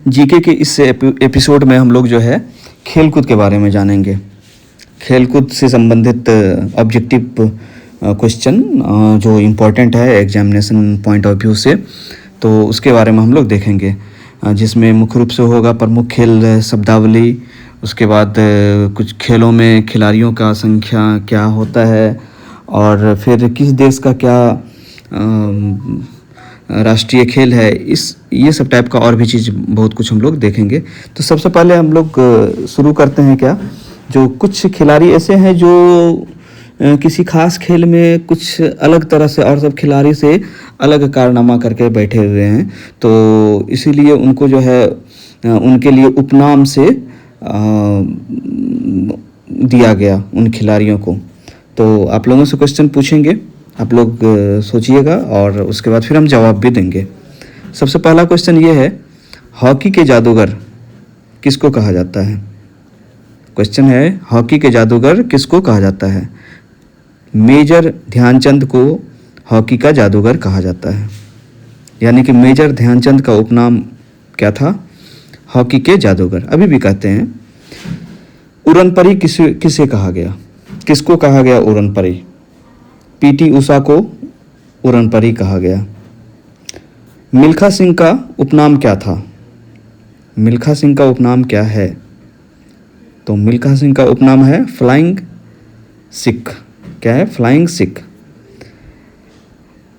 GK के इस episode में हम लोग जो है खेलकूद के बारे में जानेंगे। खेलकूद से संबंधित ऑब्जेक्टिव क्वेश्चन जो इम्पोर्टेंट है एग्जामिनेशन पॉइंट ऑफ व्यू से, तो उसके बारे में हम लोग देखेंगे, जिसमें मुख्य रूप से होगा प्रमुख खेल शब्दावली, उसके बाद कुछ खेलों में खिलाड़ियों का संख्या क्या होता है, और फिर किस देश का क्या राष्ट्रीय खेल है, ये सब टाइप का और भी चीज़ बहुत कुछ हम लोग देखेंगे। तो सबसे पहले हम लोग शुरू करते हैं क्या, जो कुछ खिलाड़ी ऐसे हैं जो किसी खास खेल में कुछ अलग तरह से और सब खिलाड़ी से अलग कारनामा करके बैठे हुए हैं, तो इसीलिए उनको जो है उनके लिए उपनाम से दिया गया उन खिलाड़ियों को। तो आप लोगों से क्वेश्चन पूछेंगे, आप लोग सोचिएगा और उसके बाद फिर हम जवाब भी देंगे। सबसे पहला क्वेश्चन ये है, हॉकी के जादूगर किसको कहा जाता है? क्वेश्चन है, हॉकी के जादूगर किसको कहा जाता है? मेजर ध्यानचंद को हॉकी का जादूगर कहा जाता है, यानी कि मेजर ध्यानचंद का उपनाम क्या था? हॉकी के जादूगर, अभी भी कहते हैं। उड़नपरी किसे कहा गया? किसको कहा गया उड़नपरी? पीटी उषा को उड़नपरी कहा गया। मिल्खा सिंह का उपनाम क्या था? मिल्खा सिंह का उपनाम क्या है? तो मिल्खा सिंह का उपनाम है फ्लाइंग सिख। क्या है? फ्लाइंग सिख।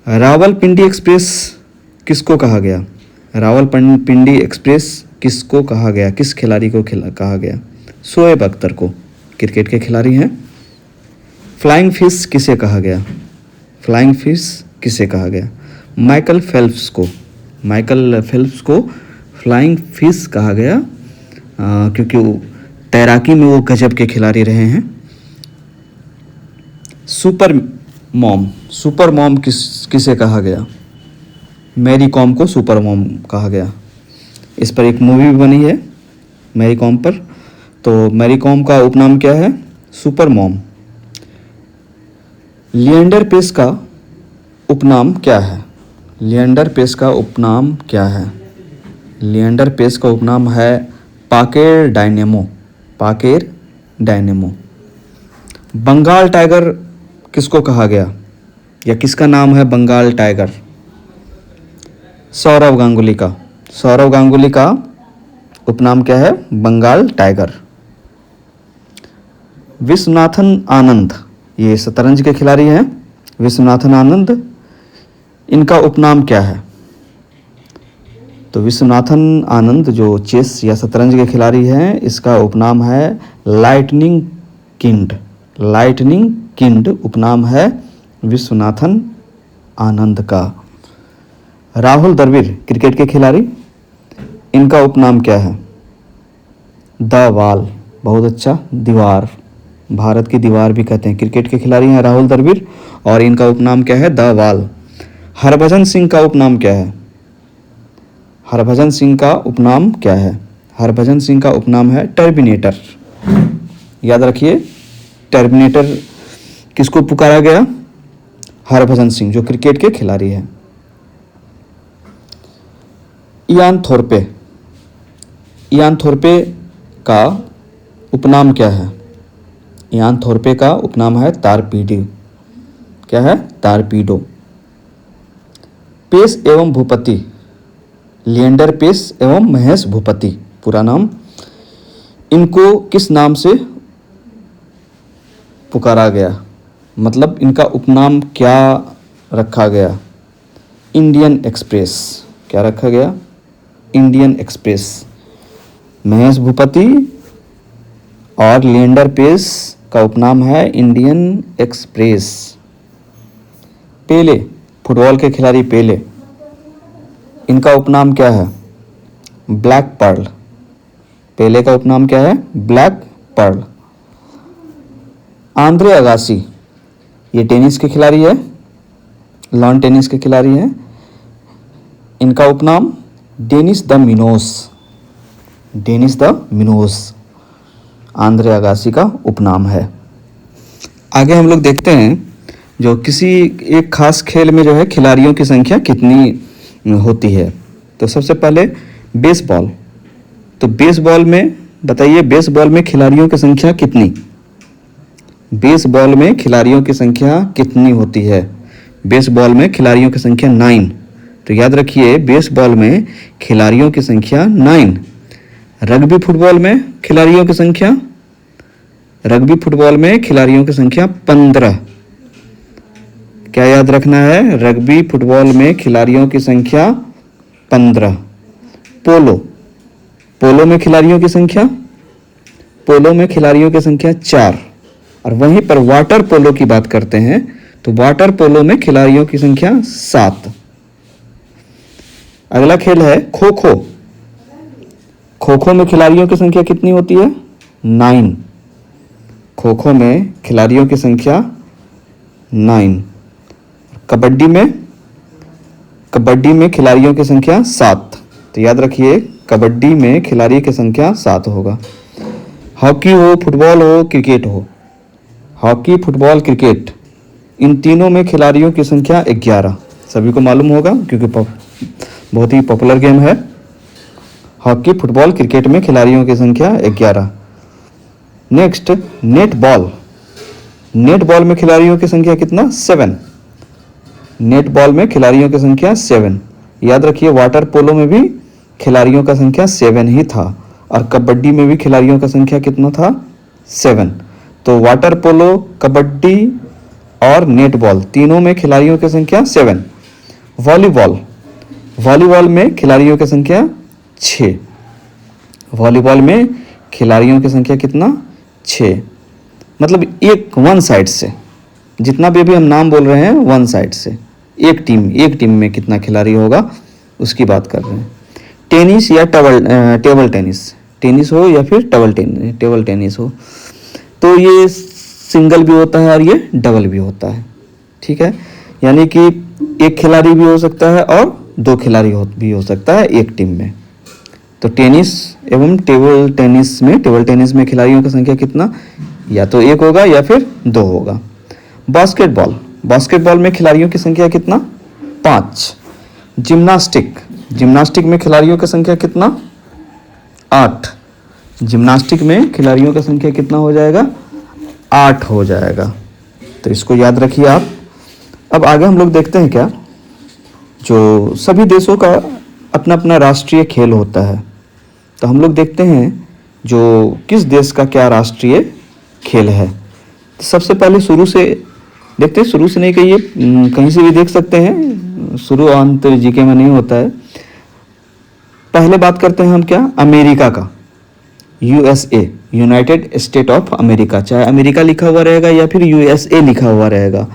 रावलपिंडी एक्सप्रेस किसको कहा गया? रावलपिंडी एक्सप्रेस किसको कहा गया? किस खिलाड़ी को कहा गया? शोएब अख्तर को, क्रिकेट के खिलाड़ी हैं। फ्लाइंग फिश किसे कहा गया? फ्लाइंग फिश किसे कहा गया? माइकल फेल्प्स को। माइकल फेल्प्स को फ्लाइंग फिश कहा गया, क्योंकि तैराकी में वो गजब के खिलाड़ी रहे हैं। सुपर मॉम किसे कहा गया? मैरी कॉम को सुपर मॉम कहा गया। इस पर एक मूवी भी बनी है मैरी कॉम पर। तो मैरी कॉम का उपनाम क्या है? Super mom. लिएंडर पेस का उपनाम क्या है? लिएंडर पेस का उपनाम क्या है? लिएंडर पेस का उपनाम है पाकेर डायनेमो। पाकेर डायनेमो। बंगाल टाइगर किसको कहा गया, या किसका नाम है बंगाल टाइगर? सौरव गांगुली का। सौरव गांगुली का उपनाम क्या है? बंगाल टाइगर। विश्वनाथन आनंद, ये शतरंज के खिलाड़ी हैं। विश्वनाथन आनंद, इनका उपनाम क्या है? तो विश्वनाथन आनंद जो चेस या शतरंज के खिलाड़ी हैं, इसका उपनाम है लाइटनिंग किंड। लाइटनिंग किंड उपनाम है विश्वनाथन आनंद का। राहुल द्रविड़ क्रिकेट के खिलाड़ी, इनका उपनाम क्या है? The wall. बहुत अच्छा, दीवार, भारत की दीवार भी कहते हैं। क्रिकेट के खिलाड़ी हैं राहुल द्रविड़, और इनका उपनाम क्या है? The wall. हरभजन सिंह का उपनाम क्या है? हरभजन सिंह का उपनाम क्या है? हरभजन सिंह का उपनाम है टर्मिनेटर। याद रखिए, टर्मिनेटर किसको पुकारा गया? हरभजन सिंह, जो क्रिकेट के खिलाड़ी हैं। इयान थोर्पे। इयान थोर्पे का उपनाम क्या है? इयान थोर्पे का उपनाम है तारपीडो। क्या है? तारपीडो। पेस एवं भूपति, लिएंडर पेस एवं महेश भूपति पूरा नाम, इनको किस नाम से पुकारा गया? मतलब इनका उपनाम क्या रखा गया? Indian express. क्या रखा गया? Indian express. महेश भूपति और लिएंडर पेस का उपनाम है इंडियन एक्सप्रेस। पेले, फुटबॉल के खिलाड़ी पेले, इनका उपनाम क्या है? Black Perl. पेले का उपनाम क्या है? Black Perl. आंद्रे अगासी, ये टेनिस के खिलाड़ी है, लॉन टेनिस के खिलाड़ी हैं। इनका उपनाम Dennis the Menace. Dennis the Menace Andre Agassi का उपनाम है। आगे हम लोग देखते हैं, जो किसी एक खास खेल में जो है खिलाड़ियों की संख्या कितनी होती है। तो सबसे पहले बेसबॉल, तो बेसबॉल में बताइए, बेसबॉल में खिलाड़ियों की संख्या कितनी? बेसबॉल में खिलाड़ियों की संख्या कितनी होती है? बेसबॉल में खिलाड़ियों की संख्या 9। तो याद रखिए, बेसबॉल में खिलाड़ियों की संख्या 9। रग्बी फुटबॉल में खिलाड़ियों की संख्या, रग्बी फुटबॉल में खिलाड़ियों की संख्या 15। क्या याद रखना है? रग्बी फुटबॉल में खिलाड़ियों की संख्या 15। पोलो, पोलो में खिलाड़ियों की संख्या, पोलो में खिलाड़ियों की संख्या 4। और वहीं पर वाटर पोलो की बात करते हैं तो वाटर पोलो में खिलाड़ियों की संख्या 7। अगला खेल है खो खो। खो खो में खिलाड़ियों की संख्या कितनी होती है? 9। खो खो में खिलाड़ियों की संख्या 9। कबड्डी में, कबड्डी में खिलाड़ियों की संख्या 7। तो याद रखिए, कबड्डी में खिलाड़ी की संख्या 7 होगा। हॉकी हो, फुटबॉल हो, क्रिकेट हो, हॉकी, फुटबॉल, क्रिकेट, इन तीनों में खिलाड़ियों की संख्या 11। सभी को मालूम होगा क्योंकि बहुत ही पॉपुलर गेम है। हॉकी, फुटबॉल, क्रिकेट में खिलाड़ियों की संख्या 11। Next, net ball. Net ball में खिलाड़ियों की संख्या कितना? 7। नेट बॉल में खिलाड़ियों की संख्या 7। याद रखिए, वाटर पोलो में भी खिलाड़ियों का संख्या 7 ही था और कबड्डी में भी खिलाड़ियों का संख्या कितना था? 7। तो वाटर पोलो, कबड्डी और नेट बॉल तीनों में खिलाड़ियों की संख्या 7। वॉलीबॉल, वॉलीबॉल में खिलाड़ियों की संख्या 6। वॉलीबॉल में खिलाड़ियों की संख्या कितना? 6। मतलब एक वन साइड से, जितना भी अभी हम नाम बोल रहे हैं वन साइड से, एक टीम में कितना खिलाड़ी होगा उसकी बात कर रहे हैं। टेनिस या टेबल टेनिस, टेनिस हो या फिर टेबल टेनिस हो, तो ये सिंगल भी होता है और ये डबल भी होता है। ठीक है, यानी कि एक खिलाड़ी भी हो सकता है और 2 खिलाड़ी भी हो सकता है एक टीम में। तो टेनिस एवं टेबल टेनिस में खिलाड़ियों की संख्या कितना? या तो 1 होगा या फिर 2 होगा। बास्केटबॉल, बास्केटबॉल में खिलाड़ियों की संख्या कितना? 5। जिम्नास्टिक, जिम्नास्टिक में खिलाड़ियों की संख्या कितना? 8। जिम्नास्टिक में खिलाड़ियों की संख्या कितना हो जाएगा? 8 हो जाएगा। तो इसको याद रखिए आप। अब आगे हम लोग देखते हैं क्या, जो सभी देशों का अपना अपना राष्ट्रीय खेल होता है। तो हम लोग देखते हैं जो किस देश का क्या राष्ट्रीय खेल है। तो सबसे पहले शुरू से देखते हैं, शुरू से नहीं कहिए, कहीं से भी देख सकते हैं, शुरू अंत जीके में नहीं होता है। पहले बात करते हैं हम क्या? अमेरिका का। USA, United state of America, चाहे अमेरिका लिखा हुआ रहेगा या फिर यूएसए लिखा हुआ रहेगा।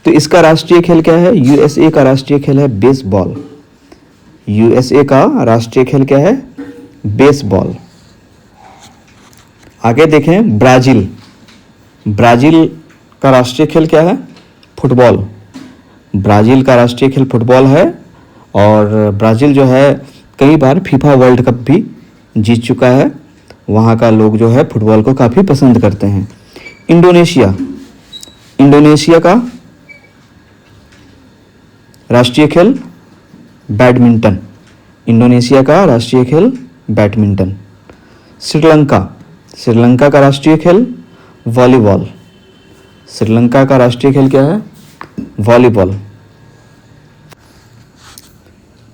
तो इसका राष्ट्रीय खेल क्या है? यूएसए का राष्ट्रीय खेल है बेसबॉल। यूएसए का राष्ट्रीय खेल क्या है? बेसबॉल। आगे देखें ब्राजील। ब्राजील का राष्ट्रीय खेल क्या है? फुटबॉल। ब्राजील का राष्ट्रीय खेल फुटबॉल है और ब्राजील जो है कई बार फीफा वर्ल्ड कप भी जीत चुका है। वहाँ का लोग जो है फुटबॉल को काफ़ी पसंद करते हैं। इंडोनेशिया, इंडोनेशिया का राष्ट्रीय खेल बैडमिंटन। इंडोनेशिया का राष्ट्रीय खेल बैडमिंटन। श्रीलंका, श्रीलंका का राष्ट्रीय खेल वॉलीबॉल। श्रीलंका का राष्ट्रीय खेल क्या है? वॉलीबॉल।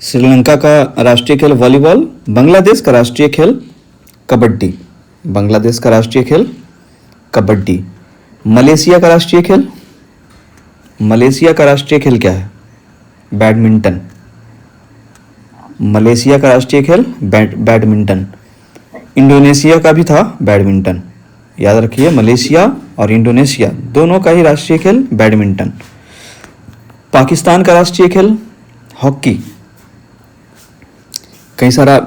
श्रीलंका का राष्ट्रीय खेल वॉलीबॉल। बांग्लादेश का राष्ट्रीय खेल कबड्डी। बांग्लादेश का राष्ट्रीय खेल कबड्डी। मलेशिया का राष्ट्रीय खेल, मलेशिया का राष्ट्रीय खेल क्या है? बैडमिंटन। मलेशिया का राष्ट्रीय खेल बैडमिंटन। इंडोनेशिया का भी था बैडमिंटन। याद रखिए, मलेशिया और इंडोनेशिया दोनों का ही राष्ट्रीय खेल बैडमिंटन। पाकिस्तान का राष्ट्रीय खेल हॉकी। कई सारा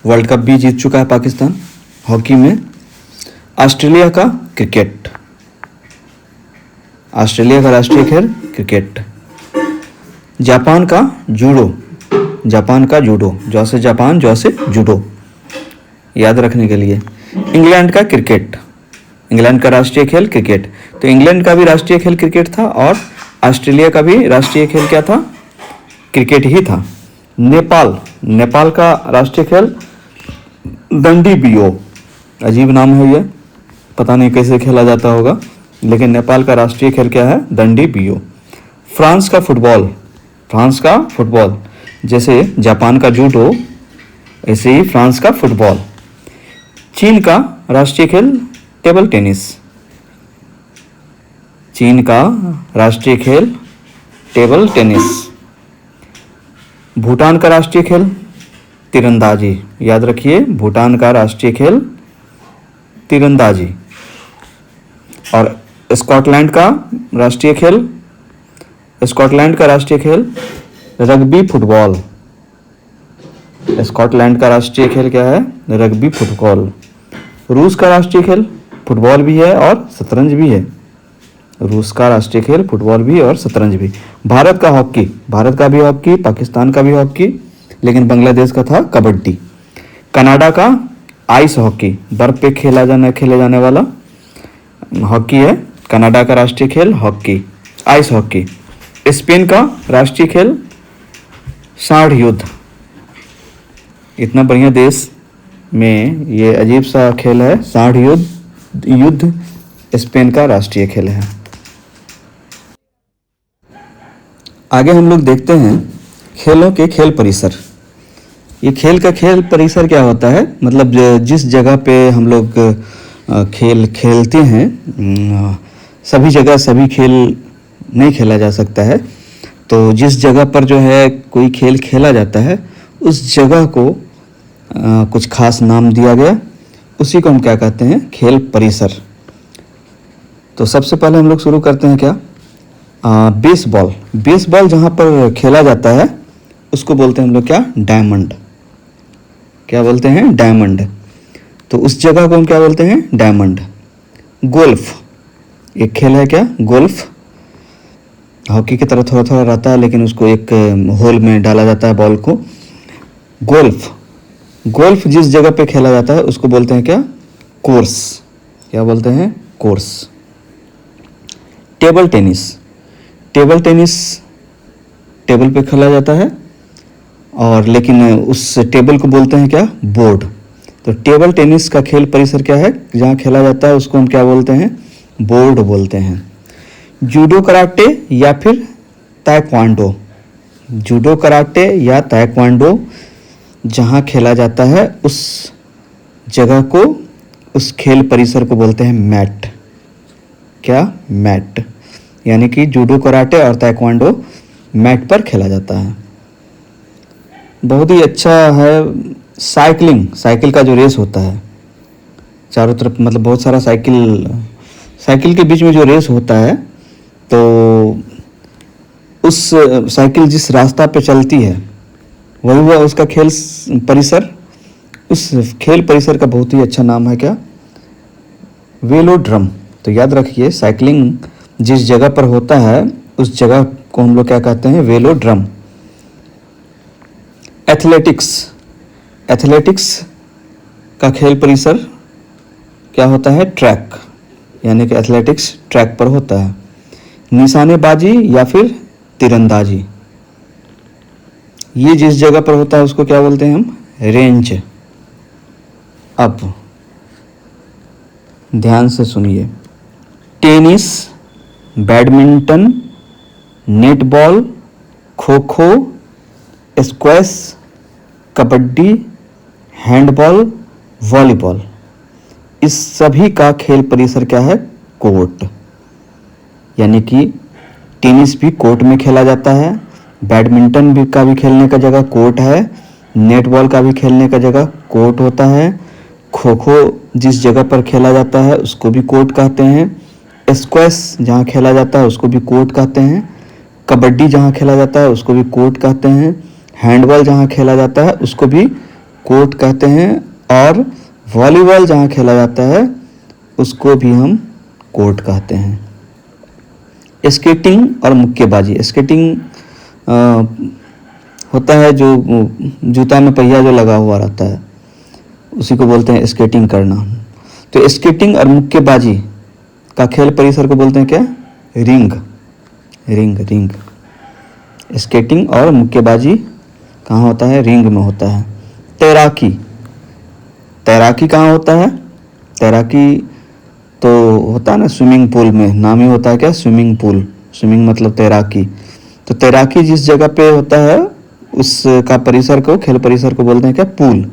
वर्ल्ड कप भी जीत चुका है पाकिस्तान हॉकी में। ऑस्ट्रेलिया का क्रिकेट। ऑस्ट्रेलिया का राष्ट्रीय खेल क्रिकेट। जापान का जूडो। जापान का जूडो, जैसे जापान जैसे जूडो, याद रखने के लिए। इंग्लैंड का क्रिकेट। इंग्लैंड का राष्ट्रीय खेल क्रिकेट। तो इंग्लैंड का भी राष्ट्रीय खेल क्रिकेट था और ऑस्ट्रेलिया का भी राष्ट्रीय खेल क्या था? क्रिकेट ही था। नेपाल, नेपाल का राष्ट्रीय खेल दंडी बियो, अजीब नाम है ये, पता नहीं कैसे खेला जाता होगा, लेकिन नेपाल का राष्ट्रीय खेल क्या है? दंडी बियो। फ्रांस का फुटबॉल, फ्रांस का फुटबॉल, जैसे जापान का जूडो, ऐसे ही फ्रांस का फुटबॉल। चीन का राष्ट्रीय खेल टेबल टेनिस, चीन का राष्ट्रीय खेल टेबल टेनिस। भूटान का राष्ट्रीय खेल तीरंदाजी, याद रखिए भूटान का राष्ट्रीय खेल तीरंदाजी। और स्कॉटलैंड का राष्ट्रीय खेल, स्कॉटलैंड का राष्ट्रीय खेल रग्बी फुटबॉल, स्कॉटलैंड का राष्ट्रीय खेल क्या है? Rugby football. रूस का राष्ट्रीय खेल फुटबॉल भी है और शतरंज भी है, रूस का राष्ट्रीय खेल फुटबॉल भी और शतरंज भी। भारत का हॉकी, भारत का भी हॉकी, पाकिस्तान का भी हॉकी, लेकिन बांग्लादेश का था कबड्डी। कनाडा का आइस हॉकी, बर्फ पे खेले जाने वाला हॉकी है कनाडा का राष्ट्रीय खेल हॉकी, आइस हॉकी। स्पेन का राष्ट्रीय खेल सांड युद्ध। इतना बढ़िया देश में ये अजीब सा खेल है सांड युद्ध स्पेन का राष्ट्रीय खेल है। आगे हम लोग देखते हैं खेलों के खेल परिसर। ये खेल का खेल परिसर क्या होता है? मतलब जिस जगह पे हम लोग खेल खेलते हैं, सभी जगह सभी खेल नहीं खेला जा सकता है, तो जिस जगह पर जो है कोई खेल खेला जाता है उस जगह को कुछ खास नाम दिया गया, उसी को हम क्या कहते हैं? खेल परिसर। तो सबसे पहले हम लोग शुरू करते हैं क्या? बेसबॉल। बेसबॉल जहाँ पर खेला जाता है उसको बोलते हैं हम लोग क्या? डायमंड। क्या बोलते हैं? डायमंड। तो उस जगह को हम क्या बोलते हैं? डायमंड। गोल्फ एक खेल है क्या? गोल्फ हॉकी की तरह थोड़ा थोड़ा रहता है, लेकिन उसको एक होल में डाला जाता है बॉल को। गोल्फ, गोल्फ जिस जगह पे खेला जाता है उसको बोलते हैं क्या? कोर्स। क्या बोलते हैं? Course. Table tennis, table tennis table पे खेला जाता है, और लेकिन उस टेबल को बोलते हैं क्या? बोर्ड। तो टेबल टेनिस का खेल परिसर क्या है? जहाँ खेला जाता है उसको हम क्या बोलते हैं? बोर्ड बोलते हैं। जूडो कराटे या फिर ताइक्वांडो, जूडो कराटे या ताइक्वांडो जहाँ खेला जाता है उस जगह को, उस खेल परिसर को बोलते हैं मैट। क्या? मैट। यानी कि जूडो कराटे और ताइक्वांडो मैट पर खेला जाता है। बहुत ही अच्छा है साइकिलिंग, साइकिल का जो रेस होता है चारों तरफ, मतलब बहुत सारा साइकिल के बीच में जो रेस होता है, तो उस साइकिल जिस रास्ता पे चलती है वही हुआ उसका खेल परिसर। उस खेल परिसर का बहुत ही अच्छा नाम है क्या? वेलोड्रम। तो याद रखिए साइकिलिंग जिस जगह पर होता है उस जगह को हम लोग क्या कहते हैं? वेलोड्रम। एथलेटिक्स, एथलेटिक्स का खेल परिसर क्या होता है? ट्रैक। यानी कि एथलेटिक्स ट्रैक पर होता है। निशानेबाजी या फिर तीरंदाजी, ये जिस जगह पर होता है उसको क्या बोलते हैं हम? रेंज। अब ध्यान से सुनिए, tennis, badminton, netball, kho kho, squash, kabaddi, handball, volleyball, इस सभी का खेल परिसर क्या है? कोर्ट। यानी कि टेनिस भी कोर्ट में खेला जाता है, बैडमिंटन भी का भी खेलने का जगह कोर्ट है, नेटबॉल का भी खेलने का जगह कोर्ट होता है, खो खो जिस जगह पर खेला जाता है उसको भी कोर्ट कहते हैं, स्क्वैश जहाँ खेला जाता है उसको भी कोर्ट कहते हैं, कबड्डी जहाँ खेला जाता है उसको भी कोर्ट कहते हैं, हैंडबॉल जहाँ खेला जाता है उसको भी कोर्ट कहते हैं, और वॉलीबॉल जहाँ खेला जाता है उसको भी हम कोर्ट कहते हैं। स्केटिंग और मुक्केबाजी, स्केटिंग होता है जो जूता में पहिया जो लगा हुआ रहता है उसी को बोलते हैं स्केटिंग करना। तो स्केटिंग और मुक्केबाजी का खेल परिसर को बोलते हैं क्या? रिंग। Ring, ring. स्केटिंग और मुक्केबाजी कहाँ होता है? रिंग में होता है। तैराकी, तैराकी कहाँ होता है? तैराकी तो होता है ना स्विमिंग पूल में, नाम ही होता है क्या, स्विमिंग पूल। स्विमिंग मतलब तैराकी। तो तैराकी जिस जगह पे होता है उसका परिसर को, खेल परिसर को बोलते हैं क्या, पूल।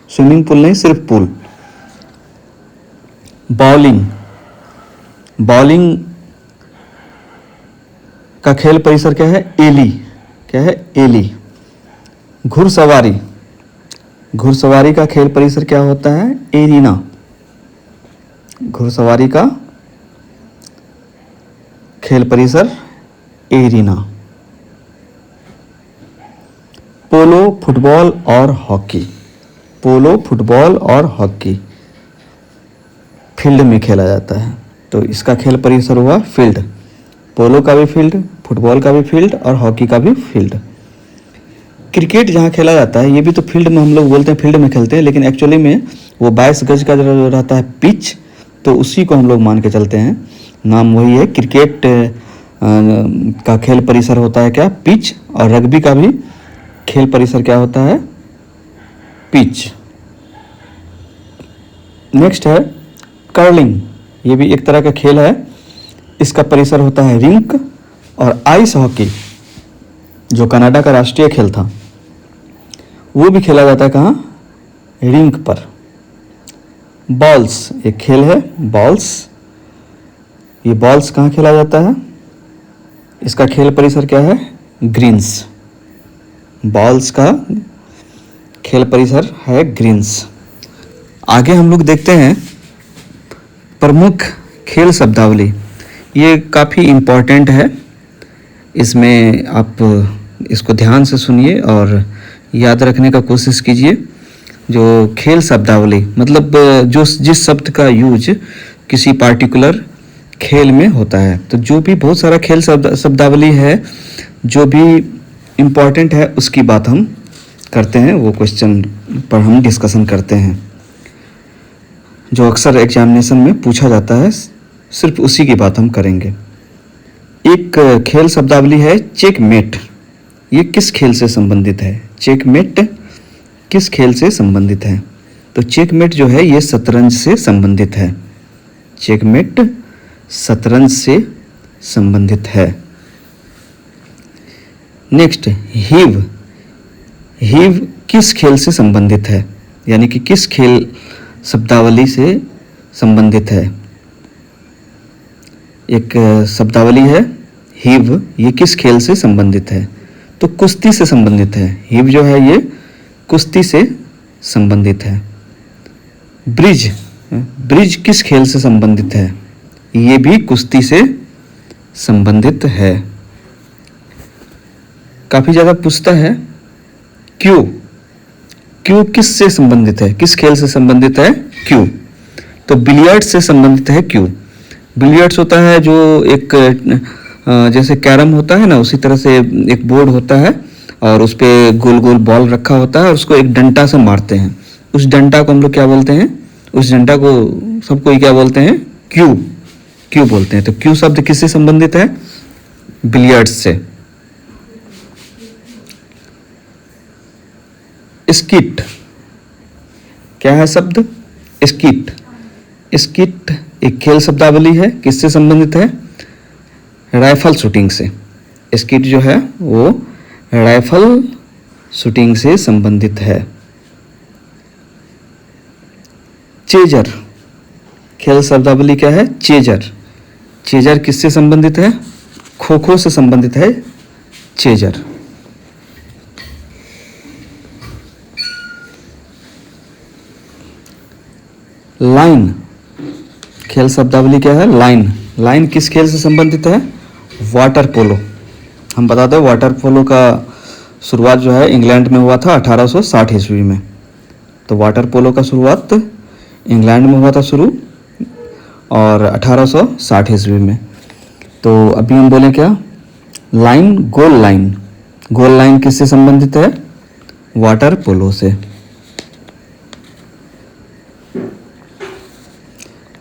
स्विमिंग पूल नहीं, सिर्फ पूल। बॉलिंग, बॉलिंग का खेल परिसर क्या है? एली। क्या है? एली। घुड़सवारी, घुड़सवारी का खेल परिसर क्या होता है? एरिना। घुड़सवारी का खेल परिसर एरिना। पोलो, फुटबॉल और हॉकी। पोलो, फुटबॉल और हॉकी फील्ड में खेला जाता है, तो इसका खेल परिसर हुआ फील्ड। पोलो का भी फील्ड, फुटबॉल का भी फील्ड और हॉकी का भी फील्ड। क्रिकेट जहाँ खेला जाता है, ये भी तो फील्ड में हम लोग बोलते हैं, फील्ड में खेलते हैं, लेकिन एक्चुअली में वो 22 गज का जो रहता है पिच, तो उसी को हम लोग मान के चलते हैं, नाम वही है। क्रिकेट का खेल परिसर होता है क्या? पिच। और रग्बी का भी खेल परिसर क्या होता है? पिच। नेक्स्ट है कर्लिंग, ये भी एक तरह का खेल है, इसका परिसर होता है रिंक। और आइस हॉकी जो कनाडा का राष्ट्रीय खेल था, वो भी खेला जाता है कहाँ? रिंक पर। बॉल्स एक खेल है, बॉल्स। ये बॉल्स कहाँ खेला जाता है? इसका खेल परिसर क्या है? ग्रीन्स। बॉल्स का खेल परिसर है ग्रीन्स। आगे हम लोग देखते हैं प्रमुख खेल शब्दावली। ये काफ़ी इम्पोर्टेंट है, इसमें आप इसको ध्यान से सुनिए और याद रखने का कोशिश कीजिए। जो खेल शब्दावली मतलब जो जिस शब्द का यूज किसी पार्टिकुलर खेल में होता है, तो जो भी बहुत सारा खेल शब्दावली है जो भी इम्पोर्टेंट है उसकी बात हम करते हैं, वो क्वेश्चन पर हम डिस्कशन करते हैं जो अक्सर एग्जामिनेशन में पूछा जाता है, सिर्फ उसी की बात हम करेंगे। एक खेल शब्दावली है चेकमेट। ये किस खेल से संबंधित है? चेकमेट किस खेल से संबंधित है? तो चेकमेट जो है ये शतरंज से संबंधित है। चेकमेट शतरंज से संबंधित है। Next heave. हीव किस खेल से संबंधित है, यानी कि किस खेल शब्दावली से संबंधित है? एक शब्दावली है हीव, ये किस खेल से संबंधित है? तो कुश्ती से संबंधित है। हीव जो है ये कुश्ती से संबंधित है। ब्रिज, ब्रिज किस खेल से संबंधित है? ये भी कुश्ती से संबंधित है। काफी ज्यादा पूछता है क्यू। क्यू किस से संबंधित है? किस खेल से संबंधित है क्यू? तो बिलियर्ड्स से संबंधित है क्यू। बिलियर्ड्स होता है जो एक जैसे कैरम होता है ना, उसी तरह से एक बोर्ड होता है और उस पे गोल गोल बॉल रखा होता है और उसको एक डंडा से मारते हैं। उस डंडा को हम लोग क्या बोलते हैं? उस डंडा को सबको क्या बोलते हैं? क्यू। क्यू बोलते हैं। तो क्यू शब्द किससे संबंधित है? बिलियर्ड्स से। स्किट क्या है शब्द? स्किट। स्किट एक खेल शब्दावली है, किससे संबंधित है? राइफल शूटिंग से। स्किट जो है वो राइफल शूटिंग से संबंधित है। चेजर खेल शब्दावली क्या है? चेजर। चेजर किससे संबंधित है? खो खो से संबंधित है चेजर। लाइन खेल शब्दावली क्या है? लाइन। लाइन किस खेल से संबंधित है? Water polo. हम बता दें वाटर पोलो का शुरुआत जो है इंग्लैंड में हुआ था 1860 ईस्वी में। तो वाटर पोलो का शुरुआत इंग्लैंड में हुआ था शुरू, और 1860 ईस्वी में। तो अभी हम बोले क्या? Line, goal line. Goal line किससे संबंधित है? वाटर पोलो से।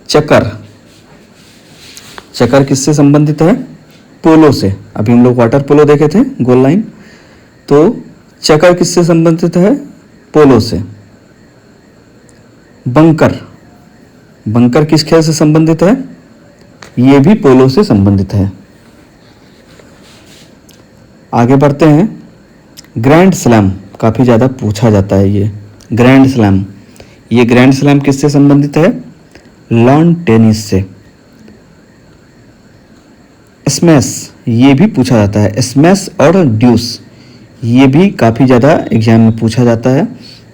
चक्कर। चक्कर किससे संबंधित है? पोलो से। अभी हम लोग वाटर पोलो देखे थे, गोल लाइन। तो चक्कर किससे संबंधित है? पोलो से। बंकर, बंकर किस खेल से संबंधित है? ये भी पोलो से संबंधित है। आगे बढ़ते हैं। ग्रैंड स्लैम काफ़ी ज़्यादा पूछा जाता है ये ग्रैंड स्लैम। ये ग्रैंड स्लैम किससे संबंधित है? लॉन टेनिस से। स्मैश ये भी पूछा जाता है, स्मैश और ड्यूस ये भी काफ़ी ज़्यादा एग्जाम में पूछा जाता है।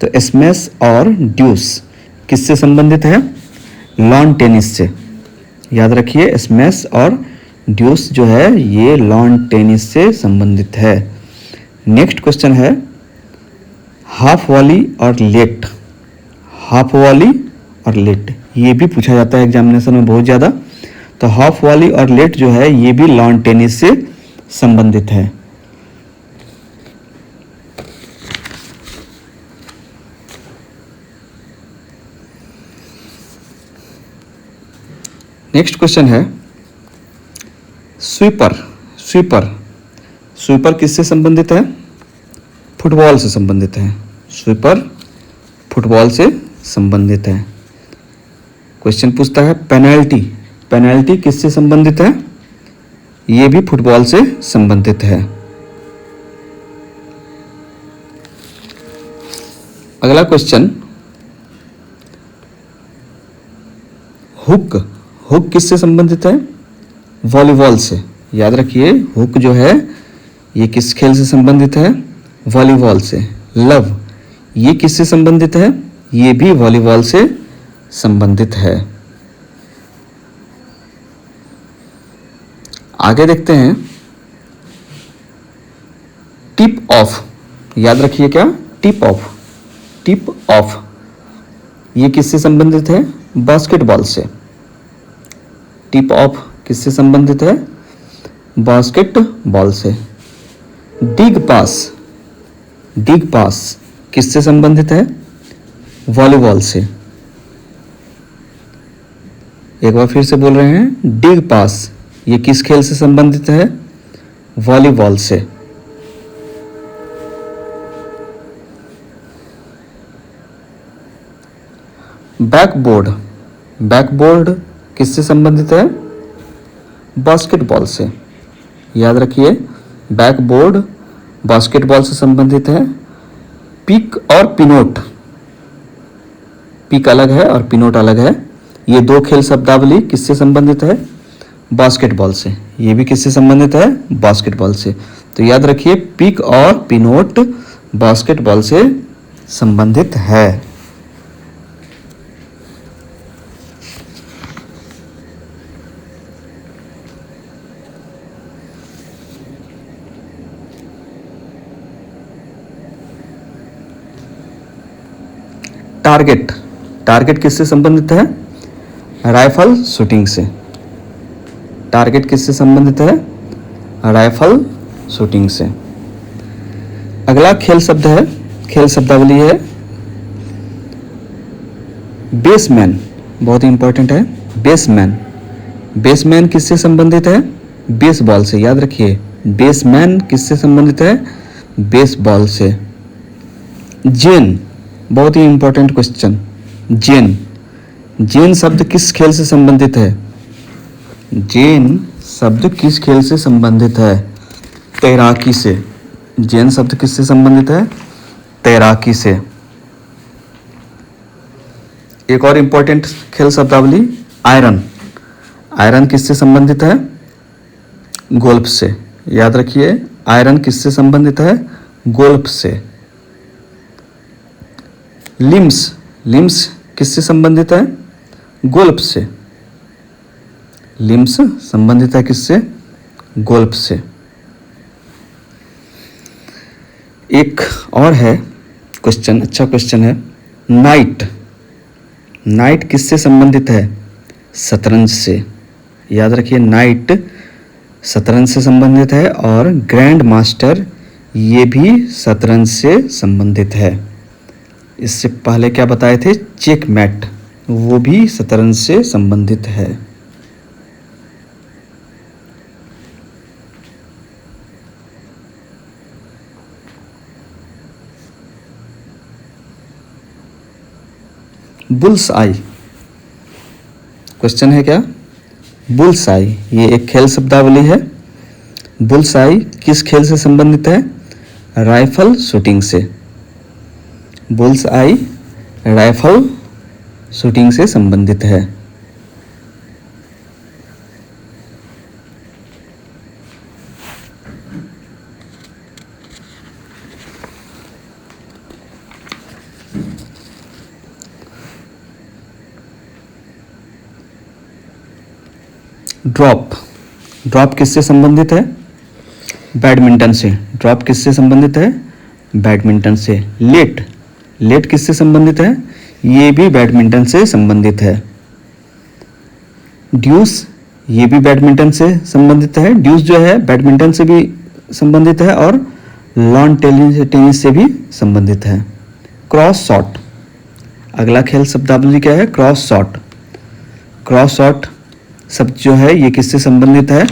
तो स्मैश और ड्यूस किससे संबंधित है? लॉन टेनिस से। याद रखिए, स्मैश और ड्यूस जो है ये लॉन टेनिस से संबंधित है। नेक्स्ट क्वेश्चन है हाफ वॉली और लेट। हाफ वॉली और लेट ये भी पूछा जाता है एग्जामिनेशन में बहुत ज़्यादा। तो हाफ वॉली और लेट जो है ये भी लॉन टेनिस से संबंधित है। नेक्स्ट क्वेश्चन है स्वीपर। स्वीपर स्वीपर किससे संबंधित है? फुटबॉल से संबंधित है। स्वीपर फुटबॉल से संबंधित है। क्वेश्चन पूछता है पेनल्टी। पेनल्टी किससे संबंधित है? ये भी फुटबॉल से संबंधित है। अगला क्वेश्चन हुक। हुक किससे संबंधित है? वॉलीबॉल से। याद रखिए, हुक जो है ये किस खेल से संबंधित है? वॉलीबॉल से। लव ये किससे संबंधित है? ये भी वॉलीबॉल से संबंधित है। आगे देखते हैं टिप ऑफ। याद रखिए क्या? Tip of. टिप ऑफ ये किससे संबंधित है? बास्केटबॉल से। टिप ऑफ किससे संबंधित है? बास्केटबॉल से। डिग पास। डिग पास किससे संबंधित है? वॉलीबॉल से। एक बार फिर से बोल रहे हैं, डिग पास ये किस खेल से संबंधित है? वॉलीबॉल से। बैकबोर्ड। बैकबोर्ड किससे संबंधित है? बास्केटबॉल से। याद रखिए, बैकबोर्ड बास्केटबॉल से संबंधित है। पिक और पिनोट, पिक अलग है और पिनोट अलग है। ये दो खेल शब्दावली किससे संबंधित है? बास्केटबॉल से। ये भी किससे संबंधित है? बास्केटबॉल से। तो याद रखिए, पिक और पिनोट बास्केटबॉल से संबंधित है। टारगेट। टारगेट किससे संबंधित है? राइफल शूटिंग से। टारगेट किससे संबंधित है? राइफल शूटिंग से। अगला खेल शब्द है, खेल शब्दावली है बेसमैन। बहुत ही इंपॉर्टेंट है बेसमैन। बेसमैन किससे संबंधित है? बेसबॉल से। याद रखिए, बेसमैन किससे संबंधित है? बेसबॉल से। जेन, बहुत ही इंपॉर्टेंट क्वेश्चन। जेन, जेन शब्द किस खेल से संबंधित है? जेन शब्द किस खेल से संबंधित है? तैराकी से। जेन शब्द किससे संबंधित है? तैराकी से। एक और इंपॉर्टेंट खेल शब्दावली आयरन। आयरन किससे संबंधित है? गोल्फ से। याद रखिए, आयरन किससे संबंधित है? गोल्फ से। लिम्स, लिम्स किससे संबंधित है? गोल्फ से। लिम्स संबंधित है किससे? गोल्फ से। एक और है क्वेश्चन, अच्छा क्वेश्चन है नाइट। नाइट किससे संबंधित है? शतरंज से। याद रखिए, नाइट शतरंज से संबंधित है और ग्रैंड मास्टर ये भी शतरंज से संबंधित है। इससे पहले क्या बताए थे? चेकमेट, वो भी शतरंज से संबंधित है। बुल्स आई, क्वेश्चन है क्या? बुल्स आई, ये एक खेल शब्दावली है। बुल्स आई किस खेल से संबंधित है? राइफल शूटिंग से। बुल्स आई राइफल शूटिंग से संबंधित है। ड्रॉप, ड्रॉप किससे संबंधित है? बैडमिंटन से। ड्रॉप किससे संबंधित है? बैडमिंटन से। लेट, लेट किससे संबंधित है? ये भी बैडमिंटन से संबंधित है। ड्यूस, ये भी बैडमिंटन से संबंधित है। ड्यूस जो है बैडमिंटन से भी संबंधित है और लॉन टेनिस से भी संबंधित है। क्रॉस शॉट, अगला खेल शब्दावली क्या है? Cross shot. क्रॉस शॉट शब्द जो है ये किससे संबंधित है?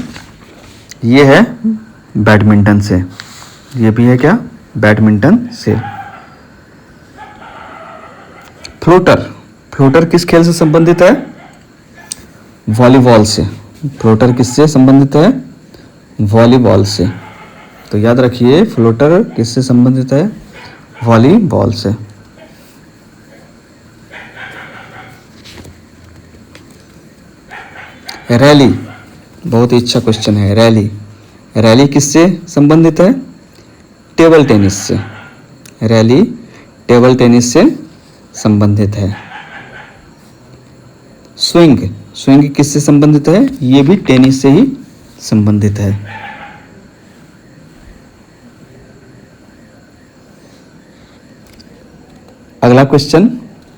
ये है बैडमिंटन से। ये भी है क्या? बैडमिंटन से। फ्लोटर, फ्लोटर किस खेल से संबंधित है? वॉलीबॉल से। फ्लोटर किससे संबंधित है? वॉलीबॉल से। तो याद रखिए फ्लोटर किससे संबंधित है? वॉलीबॉल से। रैली, बहुत ही अच्छा क्वेश्चन है। रैली, रैली किससे संबंधित है? टेबल टेनिस से। रैली टेबल टेनिस से संबंधित है। स्विंग, स्विंग किससे संबंधित है? ये भी टेनिस से ही संबंधित है। अगला क्वेश्चन,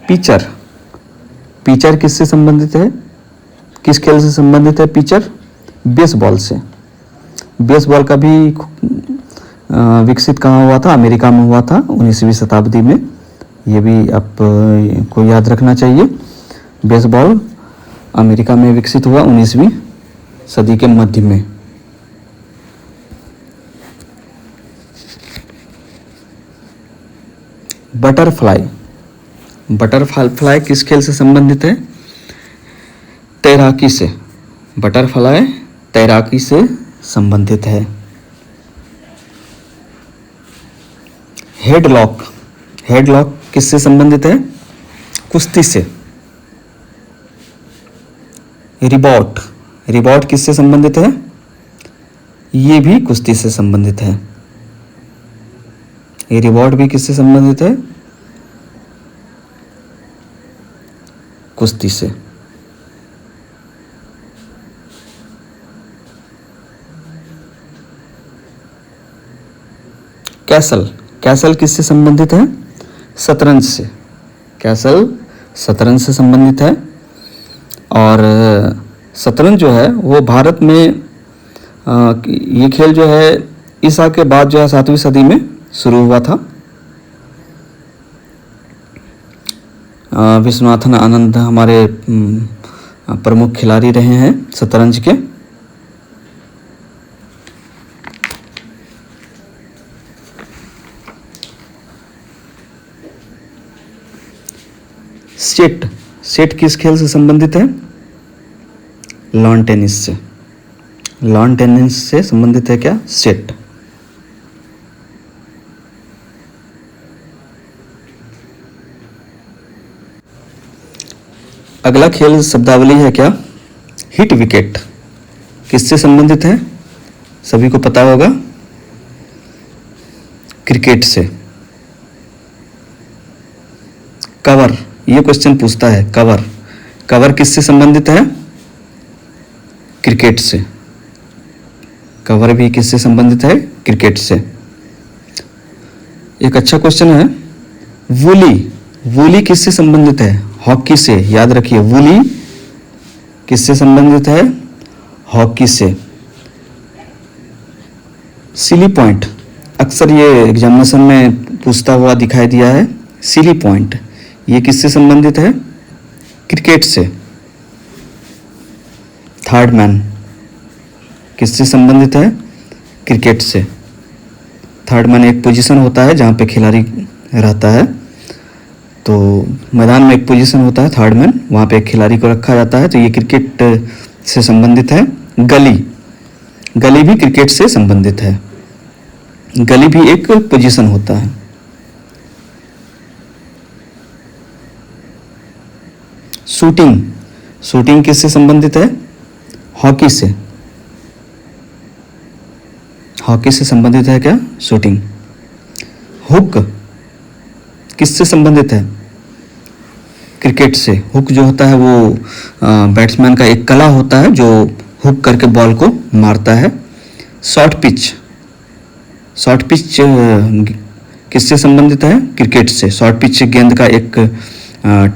पिचर, पिचर किससे संबंधित है? किस खेल से संबंधित है पिचर? बेसबॉल से। बेसबॉल का भी विकसित कहाँ हुआ था? अमेरिका में हुआ था 19वीं शताब्दी में। ये भी आपको याद रखना चाहिए। बेसबॉल अमेरिका में विकसित हुआ 19वीं सदी के मध्य में। बटरफ्लाई, बटरफ्लाई किस खेल से संबंधित है? तैराकी से। बटरफ्लाई तैराकी से संबंधित है। हेडलॉक, हेडलॉक किससे संबंधित है? कुश्ती से। रिबॉट, रिबॉट किससे संबंधित है? ये भी कुश्ती से संबंधित है। ये रिबॉट भी किससे संबंधित है? कुश्ती से। कैसल, कैसल किससे संबंधित है? शतरंज से। कैसल शतरंज से संबंधित है। और शतरंज जो है वो भारत में ये खेल जो है ईसा के बाद जो है 7वीं सदी में शुरू हुआ था। विश्वनाथन आनंद हमारे प्रमुख खिलाड़ी रहे हैं शतरंज के। सेट, सेट किस खेल से संबंधित है? लॉन टेनिस से। लॉन टेनिस से संबंधित है क्या? सेट। अगला खेल शब्दावली है क्या? हिट विकेट किससे संबंधित है? सभी को पता होगा, क्रिकेट से। कवर, ये क्वेश्चन पूछता है कवर, कवर किससे संबंधित है? क्रिकेट से। कवर भी किससे संबंधित है? क्रिकेट से। एक अच्छा क्वेश्चन है, वूली, वूली किससे संबंधित है? हॉकी से। याद रखिए वूली किससे संबंधित है? हॉकी से। सिली पॉइंट, अक्सर ये एग्जामिनेशन में पूछता हुआ दिखाई दिया है। सिली पॉइंट ये किससे संबंधित है? क्रिकेट से। थर्ड मैन किससे संबंधित है? क्रिकेट से। थर्ड मैन एक पोजीशन होता है जहाँ पे खिलाड़ी रहता है, तो मैदान में एक पोजीशन होता है थर्ड मैन, वहाँ पे एक खिलाड़ी को रखा जाता है। तो ये क्रिकेट से संबंधित है। गली, गली भी क्रिकेट से संबंधित है। गली भी एक पोजीशन होता है। शूटिंग, शूटिंग किससे संबंधित है? हॉकी से। हॉकी से संबंधित है क्या शूटिंग? हुक किससे संबंधित है? क्रिकेट से। हुक जो होता है वो बैट्समैन का एक कला होता है जो हुक करके बॉल को मारता है। शॉर्ट पिच, शॉर्ट पिच किससे संबंधित है? क्रिकेट से। शॉर्ट पिच गेंद का एक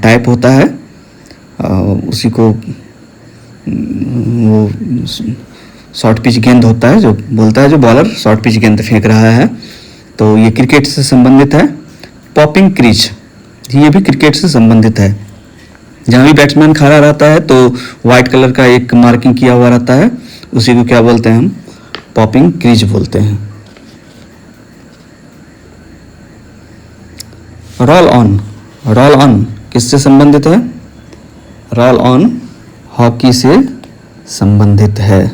टाइप होता है, उसी को वो शॉर्ट पिच गेंद होता है जो बोलता है जो बॉलर शॉर्ट पिच गेंद फेंक रहा है, तो ये क्रिकेट से संबंधित है। पॉपिंग क्रीज, ये भी क्रिकेट से संबंधित है। जहाँ भी बैट्समैन खड़ा रहता है तो वाइट कलर का एक मार्किंग किया हुआ रहता है, उसी को क्या बोलते हैं हम? पॉपिंग क्रीज बोलते हैं। रोल ऑन, रोल ऑन किससे संबंधित है? रोल ऑन हॉकी से संबंधित है।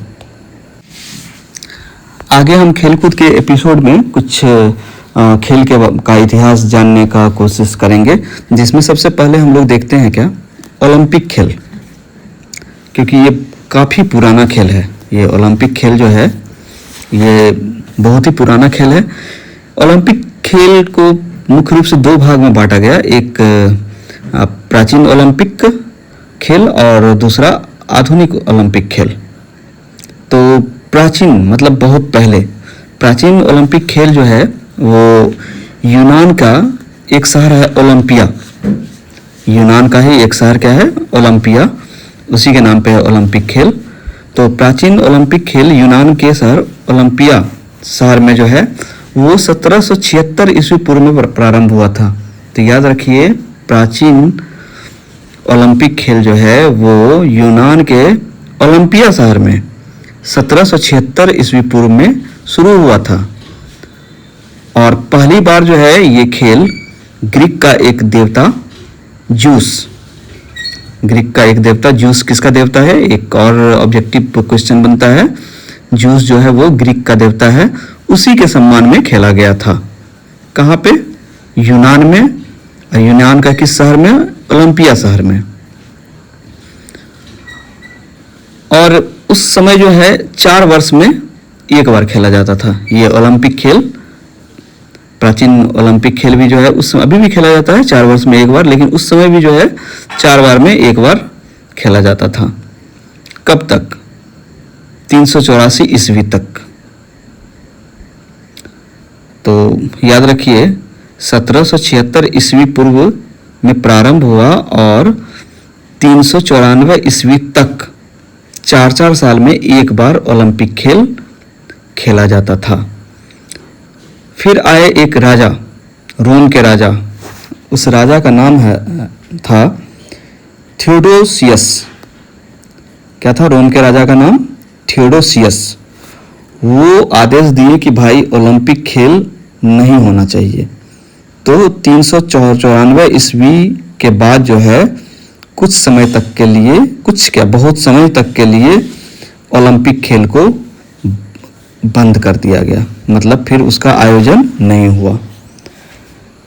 आगे हम खेलकूद के एपिसोड में कुछ खेल का इतिहास जानने का कोशिश करेंगे, जिसमें सबसे पहले हम लोग देखते हैं क्या? ओलंपिक खेल, क्योंकि ये काफ़ी पुराना खेल है। ये ओलंपिक खेल जो है ये बहुत ही पुराना खेल है। ओलंपिक खेल को मुख्य रूप से दो भाग में बांटा गया, एक प्राचीन ओलंपिक खेल और दूसरा आधुनिक ओलंपिक खेल। तो प्राचीन मतलब बहुत पहले, प्राचीन ओलंपिक खेल जो है वो यूनान का एक शहर है ओलंपिया। यूनान का ही एक शहर क्या है? ओलंपिया, उसी के नाम पे है ओलंपिक खेल। तो प्राचीन ओलंपिक खेल यूनान के शहर ओलंपिया शहर में जो है वो 1776 ईस्वी पूर्व में प्रारंभ हुआ था। तो याद रखिए, प्राचीन ओलंपिक खेल जो है वो यूनान के ओलंपिया शहर में 1776 ईस्वी पूर्व में शुरू हुआ था। और पहली बार जो है ये खेल ग्रीक का एक देवता जूस, ग्रीक का एक देवता जूस किसका देवता है? एक और ऑब्जेक्टिव क्वेश्चन बनता है। जूस जो है वो ग्रीक का देवता है, उसी के सम्मान में खेला गया था। कहाँ पे? यूनान में। और यूनान का किस शहर में? ओलंपिया शहर में। और उस समय जो है 4 वर्ष में एक बार खेला जाता था ये ओलंपिक खेल। प्राचीन ओलंपिक खेल भी जो है उस समय अभी भी खेला जाता है 4 वर्ष में एक बार, लेकिन उस समय भी जो है 4 बार में एक बार खेला जाता था। कब तक? 384 ईस्वी तक। तो याद रखिए 1776 ईस्वी पूर्व में प्रारंभ हुआ और 394 ईस्वी तक 4-4 साल में एक बार ओलंपिक खेल खेला जाता था। फिर आए एक राजा, रोम के राजा। उस राजा का नाम था थियोडोसियस। क्या था रोम के राजा का नाम? थियोडोसियस। वो आदेश दिए कि भाई ओलंपिक खेल नहीं होना चाहिए। तो 394 ईस्वी के बाद जो है कुछ समय तक के लिए, कुछ क्या बहुत समय तक के लिए ओलंपिक खेल को बंद कर दिया गया, मतलब फिर उसका आयोजन नहीं हुआ।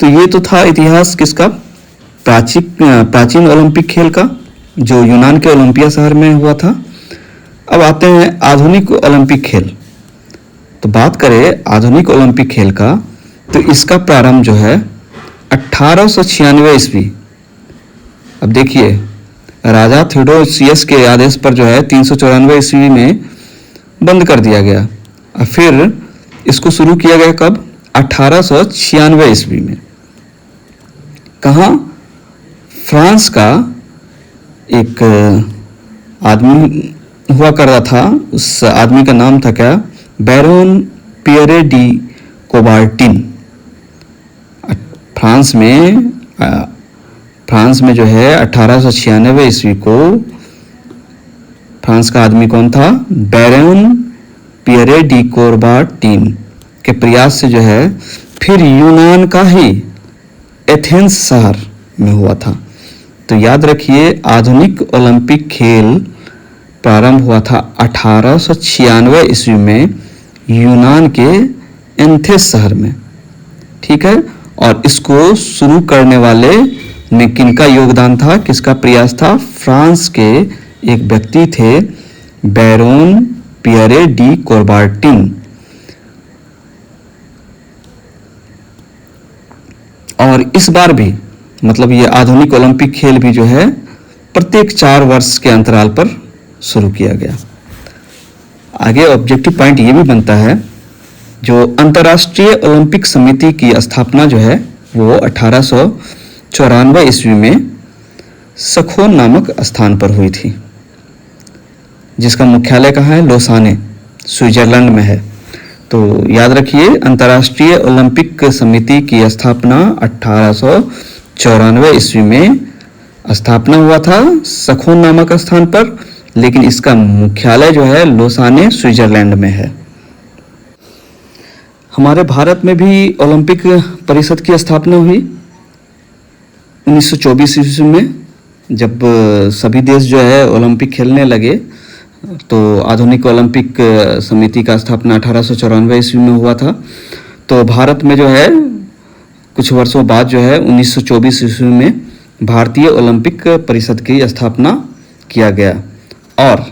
तो ये तो था इतिहास किसका? प्राचीन ओलंपिक खेल का, जो यूनान के ओलंपिया शहर में हुआ था। अब आते हैं आधुनिक ओलंपिक खेल। तो बात करें आधुनिक ओलंपिक खेल का, तो इसका प्रारंभ जो है 1896 ईस्वी। अब देखिए, राजा थियोडोसियस के आदेश पर जो है 394 ईस्वी में बंद कर दिया गया। और फिर इसको शुरू किया गया कब? 1896 ईस्वी में। कहाँ? फ्रांस का एक आदमी हुआ कर रहा था, उस आदमी का नाम था क्या? Baron Pierre de Coubertin. France में जो है 1896 ईस्वी को फ्रांस का आदमी कौन था? बैरोन पियरे डी कोबार्टिन के प्रयास से जो है फिर यूनान का ही एथेंस शहर, में हुआ था। तो याद रखिए आधुनिक ओलंपिक खेल प्रारंभ हुआ था 1896 ईस्वी में यूनान के एथेंस शहर में। ठीक है, और इसको शुरू करने वाले में किनका योगदान था, किसका प्रयास था? फ्रांस के एक व्यक्ति थे बैरोन पियरे डी कोबार्टिन। और इस बार भी मतलब ये आधुनिक ओलंपिक खेल भी जो है प्रत्येक 4 वर्ष के अंतराल पर शुरू किया गया। आगे ऑब्जेक्टिव पॉइंट ये भी बनता है, जो अंतर्राष्ट्रीय ओलंपिक समिति की स्थापना जो है वो 1894 ईस्वी में सखोन नामक स्थान पर हुई थी, जिसका मुख्यालय कहाँ है? लोसाने, स्विट्जरलैंड में है। तो याद रखिए अंतर्राष्ट्रीय ओलंपिक समिति की स्थापना 1894 ईस्वी में स्थापना हुआ था सखोन नामक स्थान पर, लेकिन इसका मुख्यालय जो है लोसाने, स्विट्जरलैंड में है। हमारे भारत में भी ओलंपिक परिषद की स्थापना हुई 1924 ईस्वी में। जब सभी देश जो है ओलंपिक खेलने लगे तो आधुनिक ओलंपिक समिति का स्थापना 1894 ईस्वी में हुआ था। तो भारत में जो है कुछ वर्षों बाद जो है 1924 ईस्वी में भारतीय ओलंपिक परिषद की स्थापना किया गया, और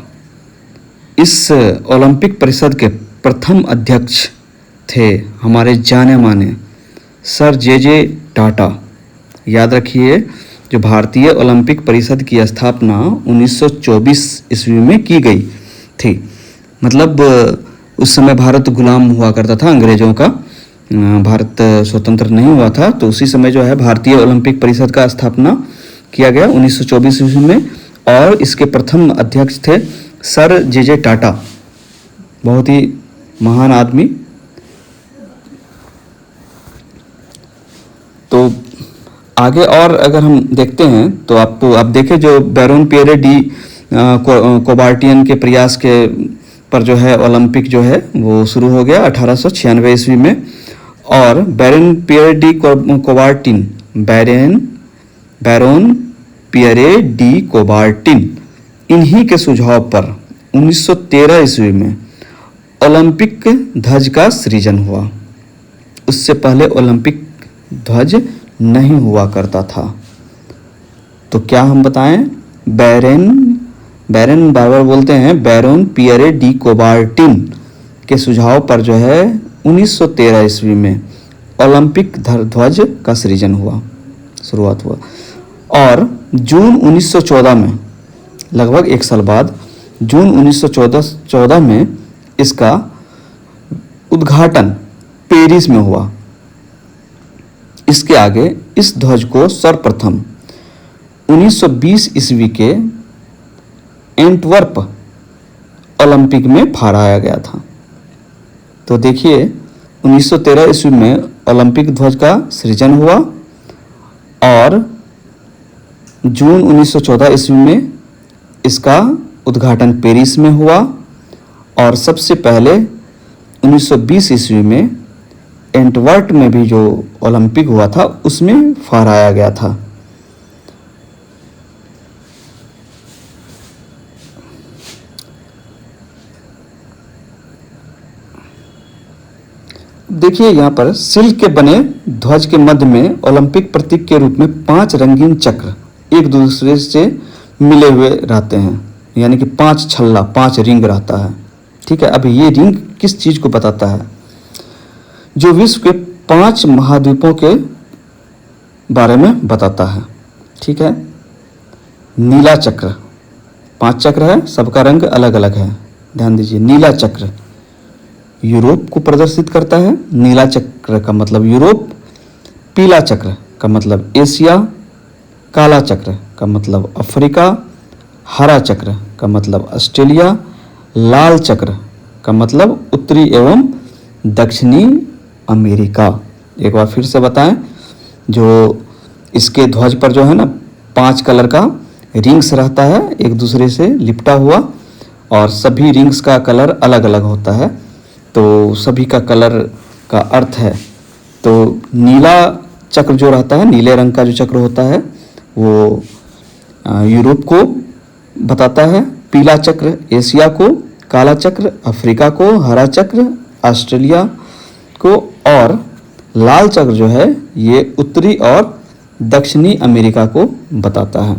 इस ओलंपिक परिषद के प्रथम अध्यक्ष थे हमारे जाने माने सर जे टाटा। याद रखिए जो भारतीय ओलंपिक परिषद की स्थापना 1924 ईस्वी में की गई थी, मतलब उस समय भारत गुलाम हुआ करता था अंग्रेजों का, भारत स्वतंत्र नहीं हुआ था। तो उसी समय जो है भारतीय ओलंपिक परिषद का स्थापना किया गया 1924 ईस्वी में, और इसके प्रथम अध्यक्ष थे सर जे टाटा, बहुत ही महान आदमी। तो आगे और अगर हम देखते हैं तो आपको आप देखें जो बैरोन पियरे डी कोबार्टिन के प्रयास के पर जो है ओलंपिक जो है वो शुरू हो गया 1896 ईस्वी में, और Baron Pierre de Coubertin Baron Pierre de Coubertin इन्हीं के सुझाव पर 1913 ईस्वी में ओलंपिक ध्वज का सृजन हुआ। उससे पहले ओलंपिक ध्वज नहीं हुआ करता था। तो क्या हम बताएं? बैरन बार बार बोलते हैं, बैरोन पियरे डी कोबार्टिन के सुझाव पर जो है 1913 ईस्वी में ओलंपिक ध्वज का सृजन हुआ, शुरुआत हुआ। और जून 1914 में, लगभग 1 साल बाद, जून 1914 में इसका उद्घाटन पेरिस में हुआ। इसके आगे इस ध्वज को सर्वप्रथम 1920 ईस्वी के एंटवर्प ओलंपिक में फहराया गया था। तो देखिए 1913 ईस्वी में ओलंपिक ध्वज का सृजन हुआ, और जून 1914 ईस्वी में इसका उद्घाटन पेरिस में हुआ, और सबसे पहले 1920 ईस्वी में एंटवर्प में भी जो ओलंपिक हुआ था उसमें फहराया गया था। देखिए यहाँ पर सिल्क के बने ध्वज के मध्य में ओलंपिक प्रतीक के रूप में 5 रंगीन चक्र एक दूसरे से मिले हुए रहते हैं, यानी कि 5 छल्ला, 5 रिंग रहता है। ठीक है, अभी ये रिंग किस चीज को बताता है? जो विश्व के 5 महाद्वीपों के बारे में बताता है। ठीक है, नीला चक्र, 5 चक्र है, सबका रंग अलग अलग है, ध्यान दीजिए। नीला चक्र यूरोप को प्रदर्शित करता है, नीला चक्र का मतलब यूरोप, पीला चक्र का मतलब एशिया, काला चक्र का मतलब अफ्रीका, हरा चक्र का मतलब ऑस्ट्रेलिया, लाल चक्र का मतलब उत्तरी एवं दक्षिणी अमेरिका। एक बार फिर से बताएं, जो इसके ध्वज पर जो है ना 5 कलर का रिंग्स रहता है एक दूसरे से लिपटा हुआ, और सभी रिंग्स का कलर अलग अलग होता है। तो सभी का कलर का अर्थ है, तो नीला चक्र जो रहता है, नीले रंग का जो चक्र होता है वो यूरोप को बताता है, पीला चक्र एशिया को, काला चक्र अफ्रीका को, हरा चक्र ऑस्ट्रेलिया को और लाल चक्र जो है ये उत्तरी और दक्षिणी अमेरिका को बताता है।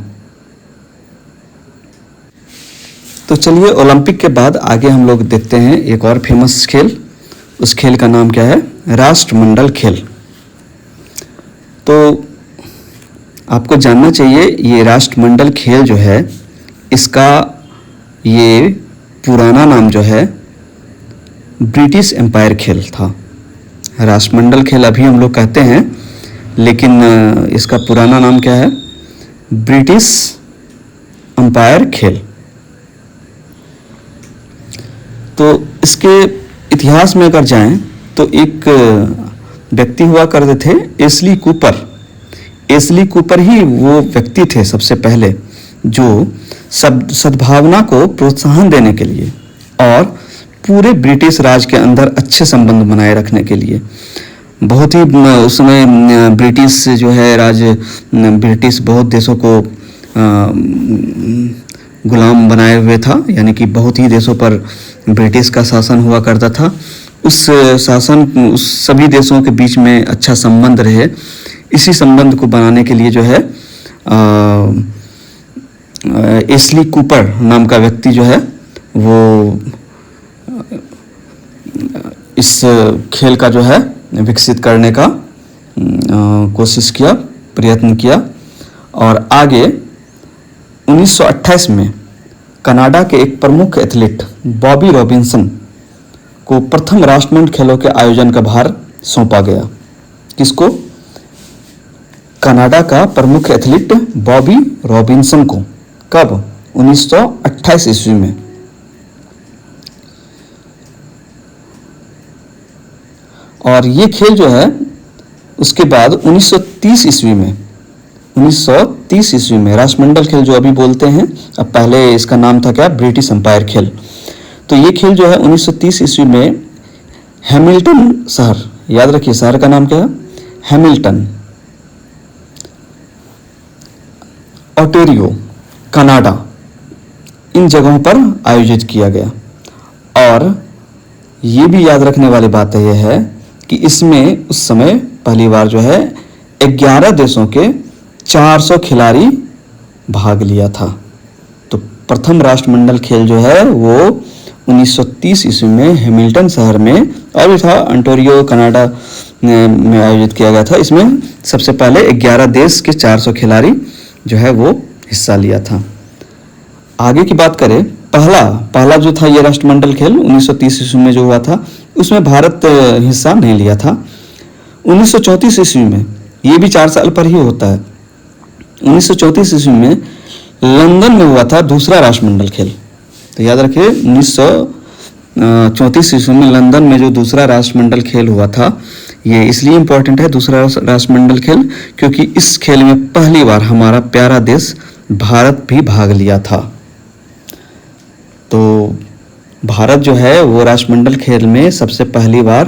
तो चलिए ओलंपिक के बाद आगे हम लोग देखते हैं एक और फेमस खेल। उस खेल का नाम क्या है? राष्ट्रमंडल खेल। तो आपको जानना चाहिए ये राष्ट्रमंडल खेल जो है इसका ये पुराना नाम जो है ब्रिटिश एम्पायर खेल था। राष्ट्रमंडल खेल अभी हम लोग कहते हैं, लेकिन इसका पुराना नाम क्या है? ब्रिटिश एम्पायर खेल। तो इसके इतिहास में अगर जाएं तो एक व्यक्ति हुआ करते थे एशली कूपर। एशली कूपर ही वो व्यक्ति थे सबसे पहले जो सद्भावना को प्रोत्साहन देने के लिए और पूरे ब्रिटिश राज के अंदर अच्छे संबंध बनाए रखने के लिए, बहुत ही उसमें ब्रिटिश जो है ब्रिटिश बहुत देशों को गुलाम बनाए हुए था, यानी कि बहुत ही देशों पर ब्रिटिश का शासन हुआ करता था। उस सभी देशों के बीच में अच्छा संबंध रहे, इसी संबंध को बनाने के लिए जो है एशली कूपर नाम का व्यक्ति जो है वो इस खेल का जो है विकसित करने का कोशिश किया, प्रयत्न किया और आगे 1928 में कनाडा के एक प्रमुख एथलीट बॉबी रॉबिन्सन को प्रथम राष्ट्रमंडल खेलों के आयोजन का भार सौंपा गया। किसको? कनाडा का प्रमुख एथलीट बॉबी रॉबिन्सन को। कब? 1928 ईस्वी में। और ये खेल जो है उसके बाद 1930 ईस्वी में राष्ट्रमंडल खेल जो अभी बोलते हैं, अब पहले इसका नाम था क्या? ब्रिटिश एम्पायर खेल। तो ये खेल जो है 1930 ईस्वी में हैमिल्टन शहर, याद रखिए शहर का नाम क्या है? हैमिल्टन, ओंटारियो, कनाडा, इन जगहों पर आयोजित किया गया। और ये भी याद रखने वाली बात यह है कि इसमें उस समय पहली बार जो है 11 देशों के 400 खिलाड़ी भाग लिया था। तो प्रथम राष्ट्रमंडल खेल जो है वो 1930 ईस्वी में हैमिल्टन शहर में, और भी था ओंटारियो कनाडा में आयोजित किया गया था। इसमें सबसे पहले 11 देश के 400 खिलाड़ी जो है वो हिस्सा लिया था। आगे की बात करें, पहला जो था ये राष्ट्रमंडल खेल 1930 ईस्वी में जो हुआ था उसमें भारत हिस्सा नहीं लिया था। 1934 ईस्वी में, ये भी 4 साल पर ही होता है, 1934 ईस्वी में लंदन में हुआ था दूसरा राष्ट्रमंडल खेल। तो याद रखिए 1934 ईस्वी में लंदन में जो दूसरा राष्ट्रमंडल खेल हुआ था, ये इसलिए इम्पोर्टेंट है दूसरा राष्ट्रमंडल खेल क्योंकि इस खेल में पहली बार हमारा प्यारा देश भारत भी भाग लिया था। तो भारत जो है वो राष्ट्रमंडल खेल में सबसे पहली बार,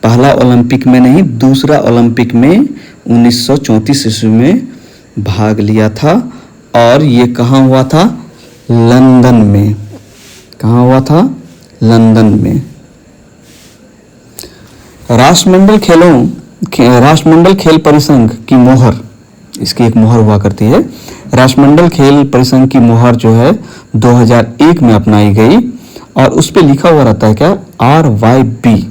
पहला ओलंपिक में नहीं दूसरा ओलंपिक में 1934 ईस्वी में भाग लिया था। और ये कहाँ हुआ था? लंदन में। कहाँ हुआ था? लंदन में। राष्ट्रमंडल खेल परिसंघ की मोहर, इसकी एक मोहर हुआ करती है। राष्ट्रमंडल खेल परिसंघ की मोहर जो है 2001 में अपनाई गई और उस पे लिखा हुआ रहता है क्या? RYB।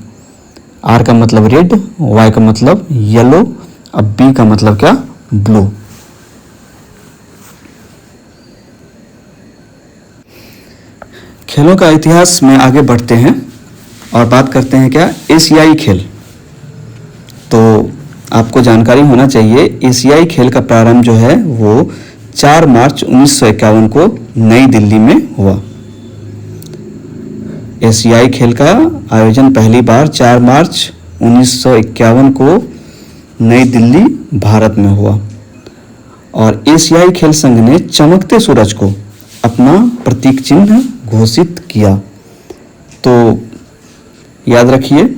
R का मतलब रेड, Y का मतलब येलो, अब B का मतलब क्या? ब्लू। खेलों का इतिहास में आगे बढ़ते हैं और बात करते हैं क्या? एशियाई खेल। तो आपको जानकारी होना चाहिए एशियाई खेल का प्रारंभ जो है वो 4 मार्च 1951 को नई दिल्ली में हुआ। एशियाई खेल का आयोजन पहली बार 4 मार्च 1951 को नई दिल्ली भारत में हुआ और एशियाई खेल संघ ने चमकते सूरज को अपना प्रतीक चिन्ह घोषित किया। तो याद रखिए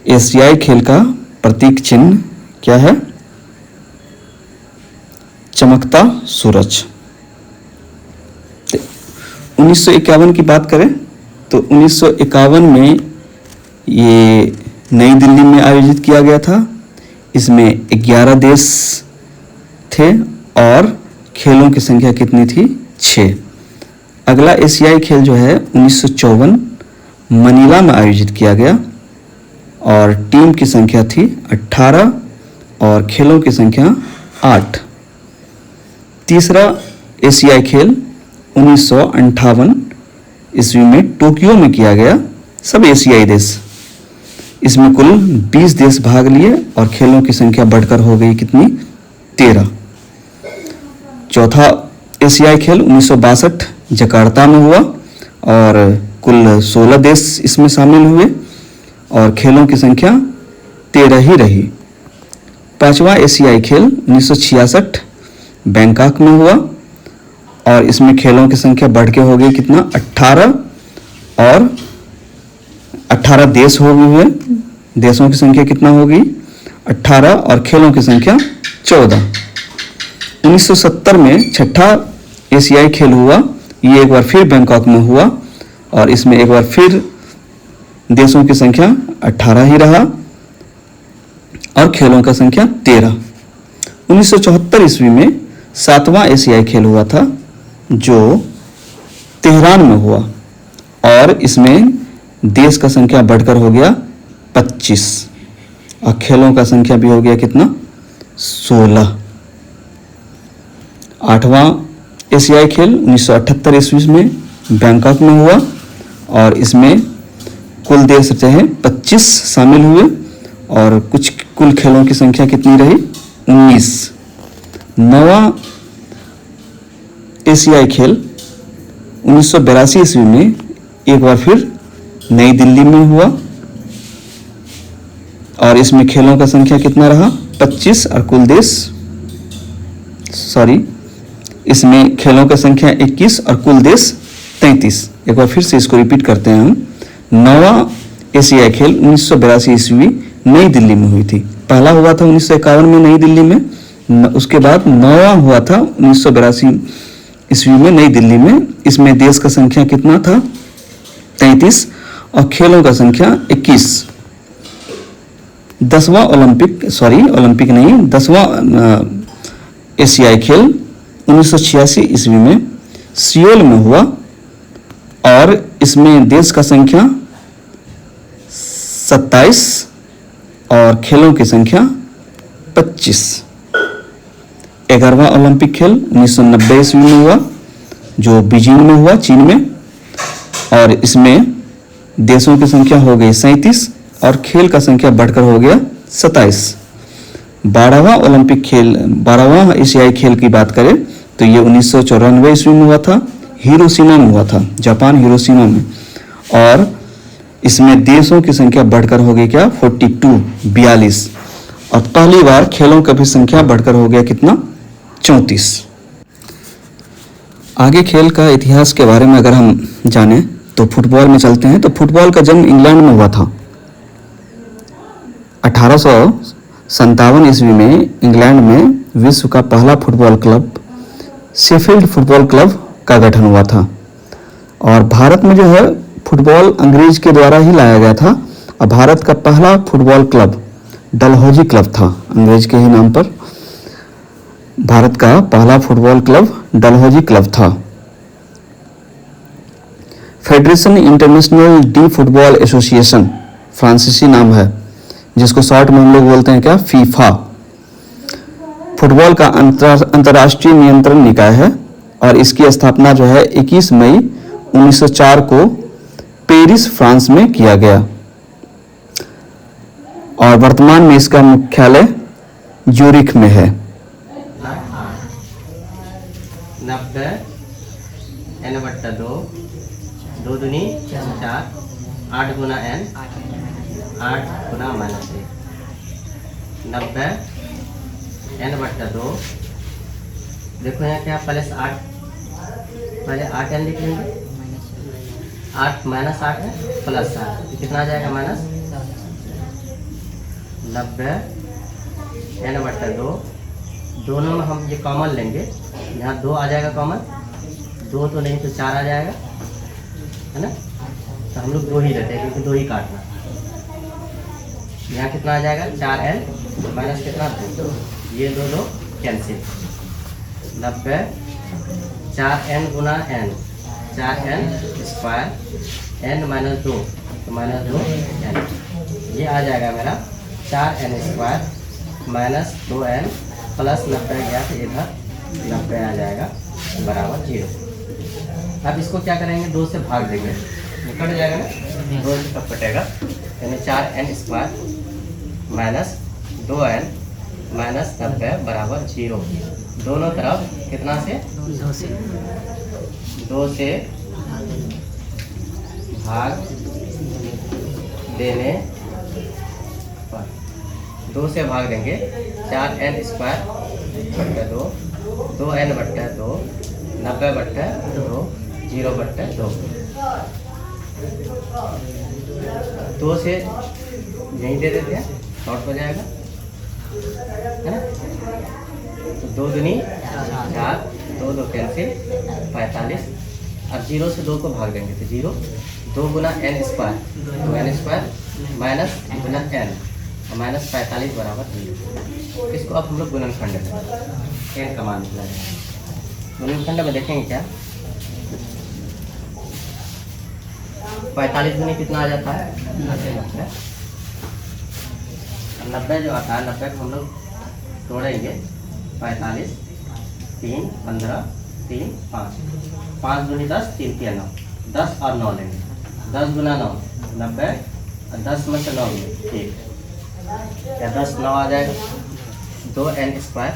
एशियाई खेल का प्रतीक चिन्ह क्या है? चमकता सूरज। 1951 की बात करें तो 1951 में ये नई दिल्ली में आयोजित किया गया था। इसमें 11 देश थे और खेलों की संख्या कितनी थी? 6। अगला एशियाई खेल जो है 1954 मनीला में आयोजित किया गया और टीम की संख्या थी 18 और खेलों की संख्या 8। तीसरा एशियाई खेल 1958 ईस्वी में टोक्यो में किया गया, सब एशियाई देश। इसमें कुल 20 देश भाग लिए और खेलों की संख्या बढ़कर हो गई कितनी? 13। चौथा एशियाई खेल 1962 जकार्ता में हुआ और कुल 16 देश इसमें शामिल हुए और खेलों की संख्या 13 ही रही। पांचवा एशियाई खेल 1966 बैंकॉक में हुआ और इसमें खेलों की संख्या बढ़ के हो गई कितना? 18 और 18 देश हो हुए। देशों की संख्या कितना होगी? 18 और खेलों की संख्या 14। 1970 में छठा एशियाई खेल हुआ, ये एक बार फिर बैंकॉक में हुआ और इसमें एक बार फिर देशों की संख्या 18 ही रहा और खेलों का संख्या 13। 1974 ईस्वी में 7वां एशियाई खेल हुआ था जो तेहरान में हुआ और इसमें देश का संख्या बढ़कर हो गया 25 और खेलों का संख्या भी हो गया कितना? 16। 8वां एशियाई खेल 1978 ईस्वी में बैंकॉक में हुआ और इसमें कुल देश रहे 25 शामिल हुए और कुल खेलों की संख्या कितनी रही? 19। 9वां एशियाई खेल 1982 ईस्वी में एक बार फिर नई दिल्ली में हुआ और इसमें खेलों का संख्या कितना रहा? 25 और कुल देश इसमें खेलों का संख्या 21 और कुल देश 33। एक बार फिर से इसको रिपीट करते हैं हम। 9वां एशियाई खेल 1982 ईस्वी नई दिल्ली में हुई थी। पहला हुआ था 1951 में नई दिल्ली में, उसके बाद 9वां हुआ था 1982 ईस्वी में नई दिल्ली में। इसमें देश का संख्या कितना था? 33 और खेलों का संख्या 21। 10वां ओलंपिक नहीं, 10वां एशियाई खेल 1986 ईस्वी में सियोल में हुआ और इसमें देश का संख्या 27 और खेलों की संख्या 25। 11वां ओलंपिक खेल 1990 ईस्वी में हुआ जो बीजिंग में हुआ, चीन में, और इसमें देशों की संख्या हो गई 37 और खेल का संख्या बढ़कर हो गया 27। 12वां एशियाई खेल की बात करें तो ये 1994 ईस्वी में हुआ था, हिरोशिमा में हुआ था, जापान हिरोशिमा में, और इसमें देशों की संख्या बढ़कर हो गई क्या? 42 और पहली बार खेलों का भी संख्या बढ़कर हो गया कितना? 34। आगे खेल का इतिहास के बारे में अगर हम जानें तो फुटबॉल में चलते हैं। तो फुटबॉल का जन्म इंग्लैंड में हुआ था। 1857 ईस्वी में इंग्लैंड में विश्व का पहला football club Sheffield football club का गठन हुआ था और भारत में जो है फुटबॉल अंग्रेज के द्वारा ही लाया गया था और भारत का पहला फुटबॉल क्लब डलहौजी क्लब था। अंग्रेज के ही नाम पर भारत का पहला फुटबॉल क्लब डलहौजी क्लब था। Federation international D football association फ्रांसीसी नाम है, जिसको शॉर्ट में हम लोग बोलते हैं क्या? फीफा। फुटबॉल का अंतर्राष्ट्रीय नियंत्रण निकाय है और इसकी स्थापना जो है 21 मई 1904 को पेरिस, फ्रांस में किया गया और वर्तमान में इसका मुख्यालय ज्यूरिख में है। 90 n/2 2 दूनी 4 8 गुना n 8 गुना -1 90 n/2। देखो यहाँ क्या प्लस 8, पहले 8 n लिख लेंगे, 8 -8 है प्लस 8, कितना आ जाएगा? -90 n बट्टा 2, दोनों में हम ये कॉमन लेंगे, यहाँ 2 आ जाएगा कॉमन, 2 तो नहीं तो 4 आ जाएगा, है ना। तो हम लोग 2 ही लेते हैं क्योंकि 2 ही काटना। यहाँ कितना आ जाएगा 4n माइनस कितना 2, ये 2 कैंसिल, 90 4n गुना n, 4n square n minus 2 तो माइनस 2n, ये आ जाएगा मेरा 4n square minus 2n plus 90 गया तो इधर 90 आ जाएगा बराबर 0। अब इसको क्या करेंगे 2 से भाग देंगे, निकट जाएगा ना, 2 से कब कटेगा, यानी 4n square minus 2n minus 90 बराबर 0। दोनों तरफ कितना से 2 से भाग देने पर, 2 से भाग देंगे, 4n स्क्वायर बट्टा 2, 2n बट्टा 2, 90 बट्टा 2, 0 बट्टा 2, 2 से यहीं दे देते हैं, शॉर्ट हो जाएगा, है ना। तो 2 दूनी 4, 2 2 कैंसिल 45। अब 0 से 2 को भाग देंगे तो 0, 2 गुना n स्क्वायर, तो n स्क्वायर माइनस गुना n और माइनस 45 बराबर 0। इसको अब हम लोग गुणनखंड में n का मान निकला है। गुणनखंड में देखेंगे क्या, 45 गुनी कितना आ जाता है 90, 90 जो आता है 90 को हम लोग तोड़ेंगे, 45 3 15 3 5, 5 दूनी 10, 3 3 9, 10 और 9 लेंगे, 10 गुना 9 90 और 10 में से 9 1, या 10 9 आ जाएगा, 2n स्क्वायर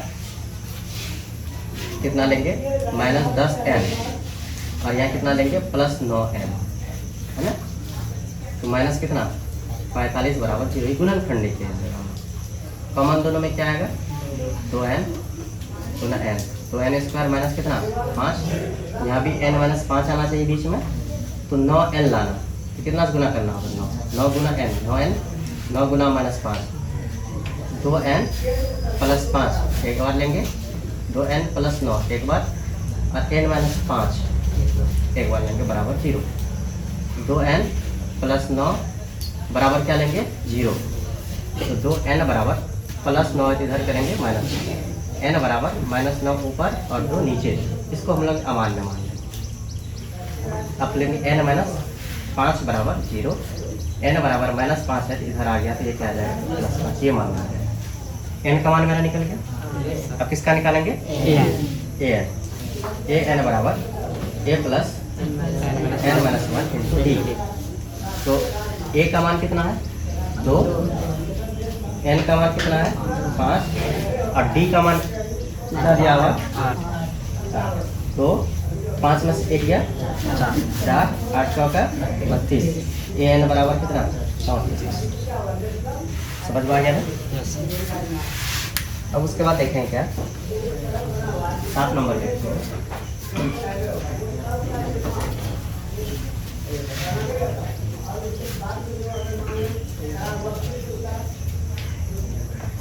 कितना लेंगे माइनस 10n और यहाँ कितना लेंगे प्लस 9n, है ना। तो माइनस कितना 45 बराबर 0, गुणनखंड लिखे हैं। कॉमन दोनों में क्या आएगा 2n गुना n, तो n स्क्वायर माइनस कितना 5, यहाँ भी n माइनस 5 आना चाहिए बीच में, तो 9n लाना, तो कितना से गुना करना होगा 9 गुना n, 9n 9 गुना माइनस 5, 2n प्लस 5 एक बार लेंगे, 2n प्लस 9 एक बार, और n माइनस 5 एक बार लेंगे बराबर 0। 2n प्लस 9 बराबर क्या लेंगे 0, तो 2n बराबर प्लस 9 इधर करेंगे माइनस, n बराबर माइनस 9 ऊपर और 2 नीचे, इसको हम लोग अमान्य मान लेंगे। अब लेंगे n माइनस 5 बराबर 0, n बराबर माइनस 5 है तो इधर आ गया तो ये क्या आ जाएगा प्लस 5, ये मान है। n का मान मेरा निकल गया। अब किसका निकालेंगे an बराबर a plus n minus 1 into D. तो a का मान कितना है 2, n का मान कितना है 5 और d का मान कितना दिया हुआ 4, तो 5 में से 1 गया 4, 8 का 32, an बराबर कितना 34। समझ में आ गया ना। अब उसके बाद देखें क्या 7 नंबर देखते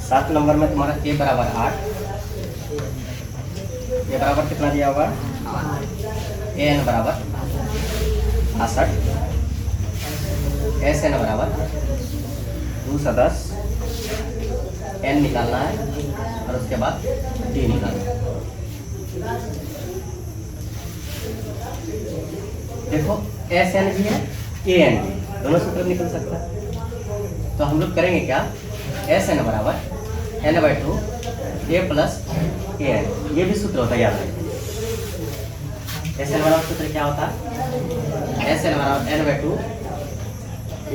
7 नंबर में तुम्हारा a बराबर 8, a बराबर कितना दिया होगा an बराबर 68, sn बराबर 210, n निकालना है और उसके बाद d निकालना है। देखो sn भी है an भी, दोनों सूत्र निकल सकता है। तो हम लोग करेंगे क्या sn बराबर n/2 a प्लस an, ये भी सूत्र होता है याद रखिए। sn बराबर सूत्र क्या होता है sn बराबर n/2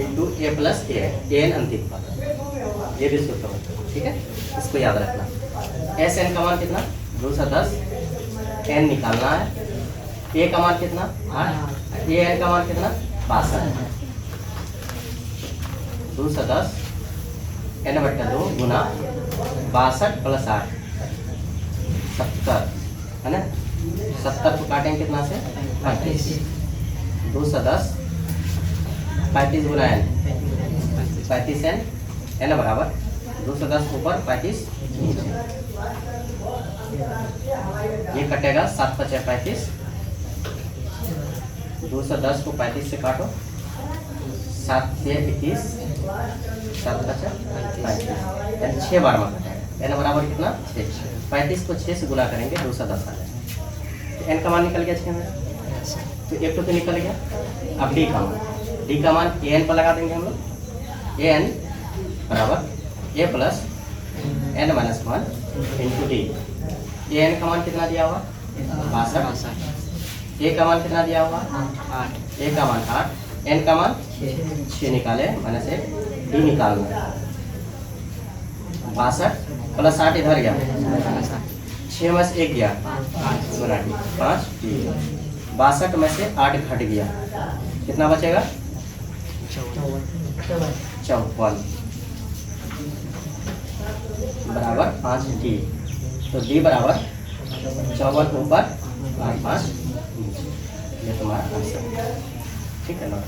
into a plus an अंतिम पद, ये भी सूत्र होता है, ठीक है, इसको याद रखना। sn का मान कितना 210, n निकालना है, a का मान कितना 8, an का मान कितना 62, 210 n/2 गुना 62 प्लस 8 70, है ना। 70 को काटेंगे कितना से 35, 210 35 गुना n 35 n बराबर 210 ऊपर 35 नीचे, ये कटेगा 7 पचे 35, 210 को 35 से काटो, 7 से 21, 7 पचे 35, 6 बार में कटेगा। एन बराबर कितना 6, 35 को 6 से गुना करेंगे 210 आ जाएगा। तो एन का मान निकल गया 6 में, तो एक तो निकल गया। अब डी का मान, डी का मान ए एन पर लगा देंगे हम लोग। ए एन बराबर A plus N minus 1 into D. A N का मान कितना दिया हुआ 62, ए का मान कितना दिया हुआ 8, ए का मान 8, एन का मान 6 निकाले माइनस 1, डी निकालना 62 प्लस 8 इधर गया, 6 में से 1 गया 5 डी, 62 में से 8 घट गया, कितना बचेगा 54 बराबर 5 डी। तो डी बराबर 54 ऊपर 5 नीचे, ये तुम्हारा आंसर, ठीक है ना।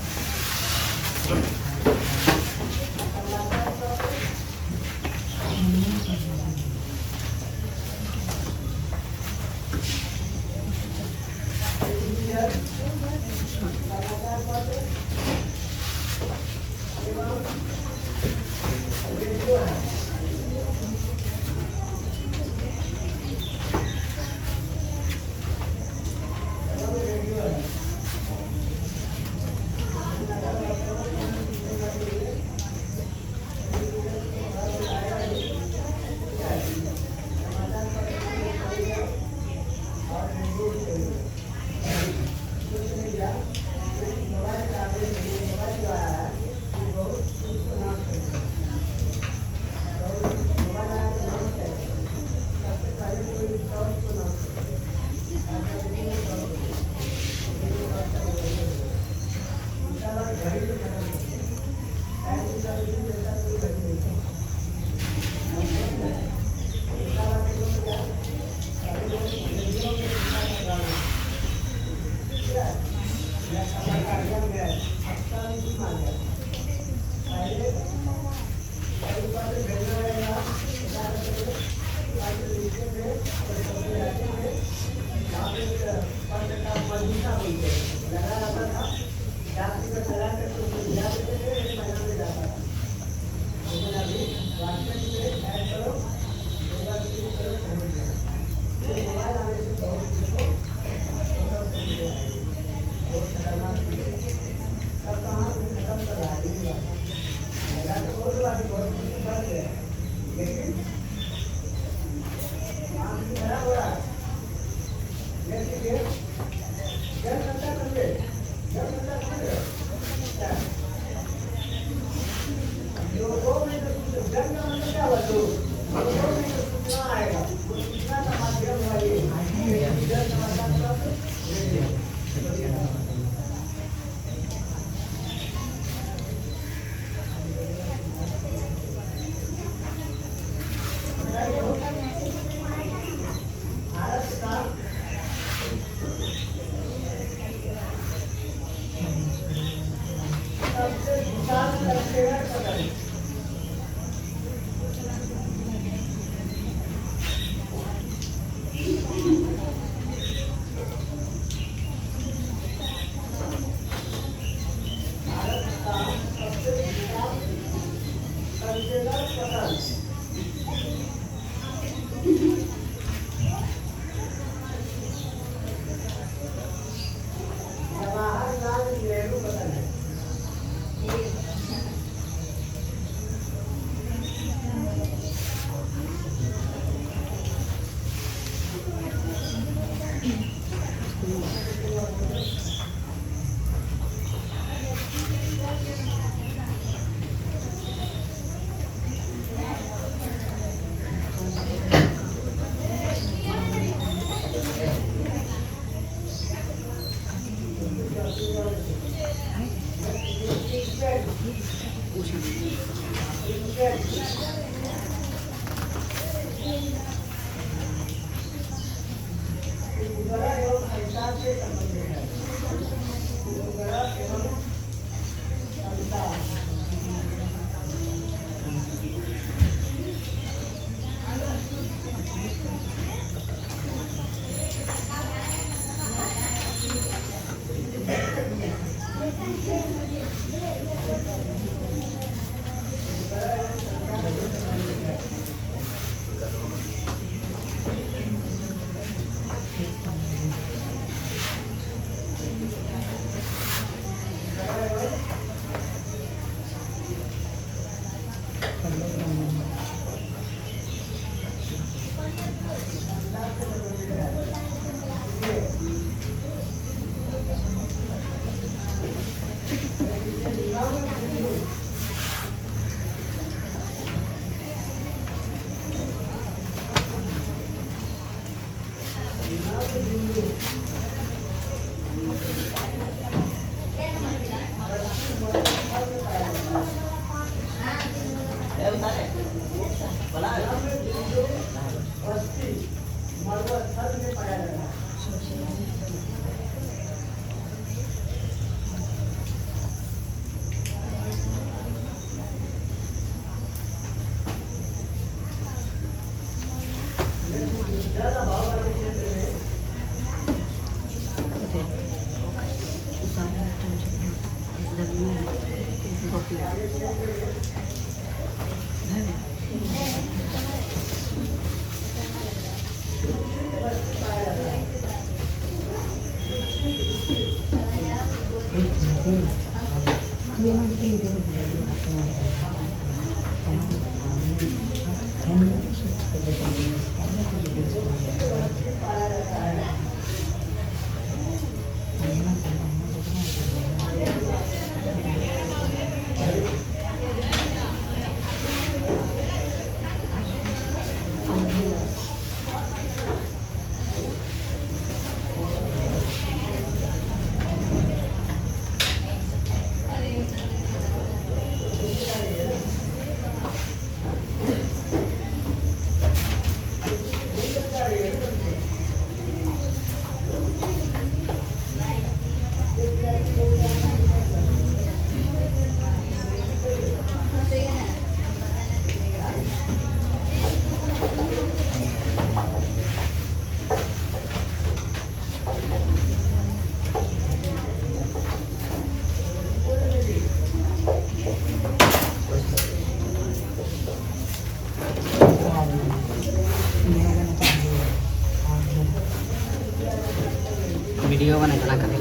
वीडियो बनाए ना करें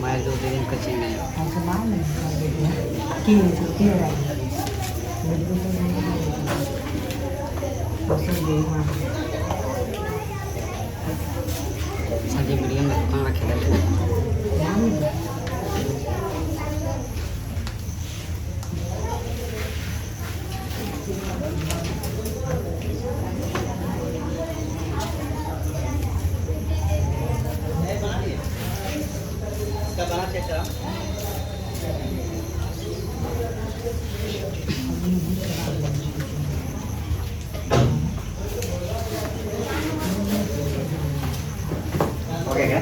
मैं 2 दिन का चाहिए साझे वीडियो में दुकान रखे ओके क्या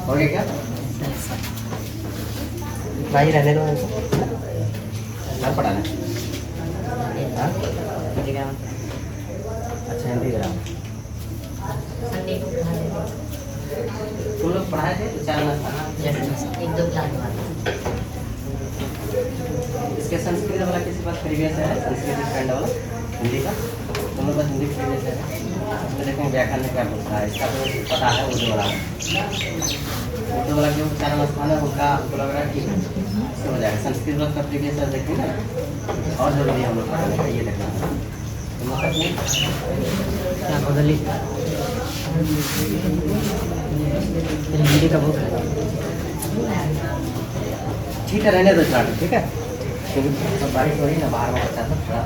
हो गया क्या भाई रहने दो घर पड़ा है अच्छा हिंदी ग्रामर संडे को पढ़ा देते तुम लोग पढ़ाए थे उच्चारण स्थान हैं। एक दो क्लास बाद इसके संस्कृत वाला किसी पास प्रीवियस है संस्कृत स्टैंड वाला हिंदी का तुम लोग पास हिंदी प्रीवियस है इसमें देखेंगे व्याकरण में क्या बोलता है इसका तो पता है उर्दू वाला जो उच्चारण स्थान है उनका हमको लग रहा है ठीक है इससे हो जाएगा संस्कृत वाला का प्रीवियस है देखेंगे ना और जरूरी है हम लोग पढ़ाने का ये देखना तुम लोग अपनी क्या बदली हिंदी का बुक है ठीक है रहने दो स्टार्ट ठीक है क्योंकि सब बारिश हो रही है ना बाहर में बच्चा सब थोड़ा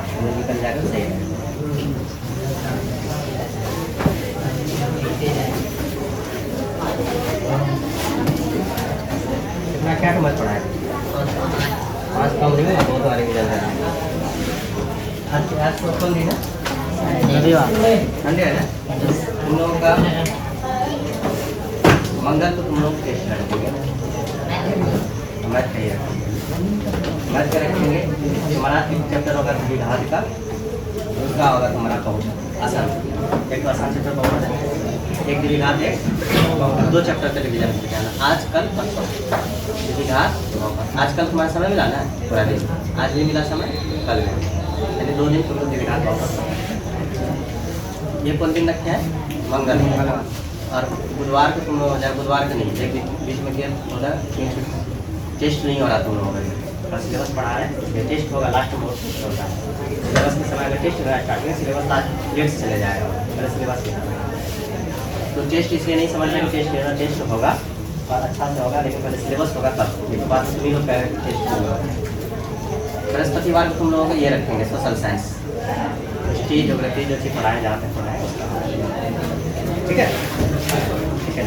हमें निकल जाएगा सही है कितना क्या समझ पड़ा है 5 कम नहीं है 2 वाले की जल्द आज तो कौन दिन है संडे है ना तुम लोगों का मंगल को तुम लोग टेस्ट करेंगे मैथ चाहिए मैथ का रखेंगे तुम्हारा एक चैप्टर होगा द्विघात का दूसरा होगा तुम्हारा बहुत आसान एक तो आसान चैप्टर बहुत है एक द्विघात एक बहुपद 2 चैप्टर का रिवीजन करके आना आज कल परसों द्विघात बहुपद आज कल तुम्हारा समय मिला ना पूरा दिन आज भी मिला समय कल भी यानी 2 दिन तुम लोग द्विघात बहुपद ये कौन दिन रखे हैं मंगल और बुधवार को तुम लोग हो जाए बुधवार को नहीं एक बीच में क्या होगा टेस्ट नहीं हो रहा तुम लोगों का और सिलेबस पढ़ा है ये टेस्ट होगा लास्ट में होता है सिलेबस के समय में टेस्ट होगा स्टार्टिंग सिलेबस लास्ट लेट से चले जाएगा पहले सिलेबस के तो टेस्ट इसलिए नहीं समझ रहे टेस्ट लेना टेस्ट होगा और अच्छा से होगा लेकिन पहले सिलेबस होगा तब एक बात तुम्हें लोग पहले टेस्ट होगा बृहस्पतिवार को तुम लोगों को ये रखेंगे सोशल साइंस हिस्ट्री ज्योग्राफी जो चीज़ पढ़ाए जाते हैं पढ़ाए उसका ठीक है ठीक है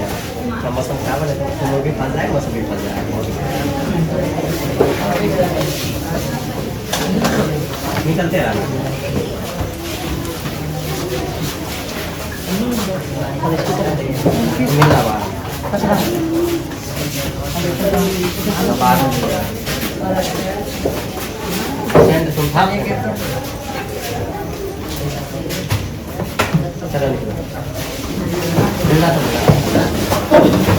तो मौसम खराब है तो तुम लोग भी फंस जाए मौसम भी फंस जाए निकलते रहना मिला बाहर तुम था चलो मिलना तो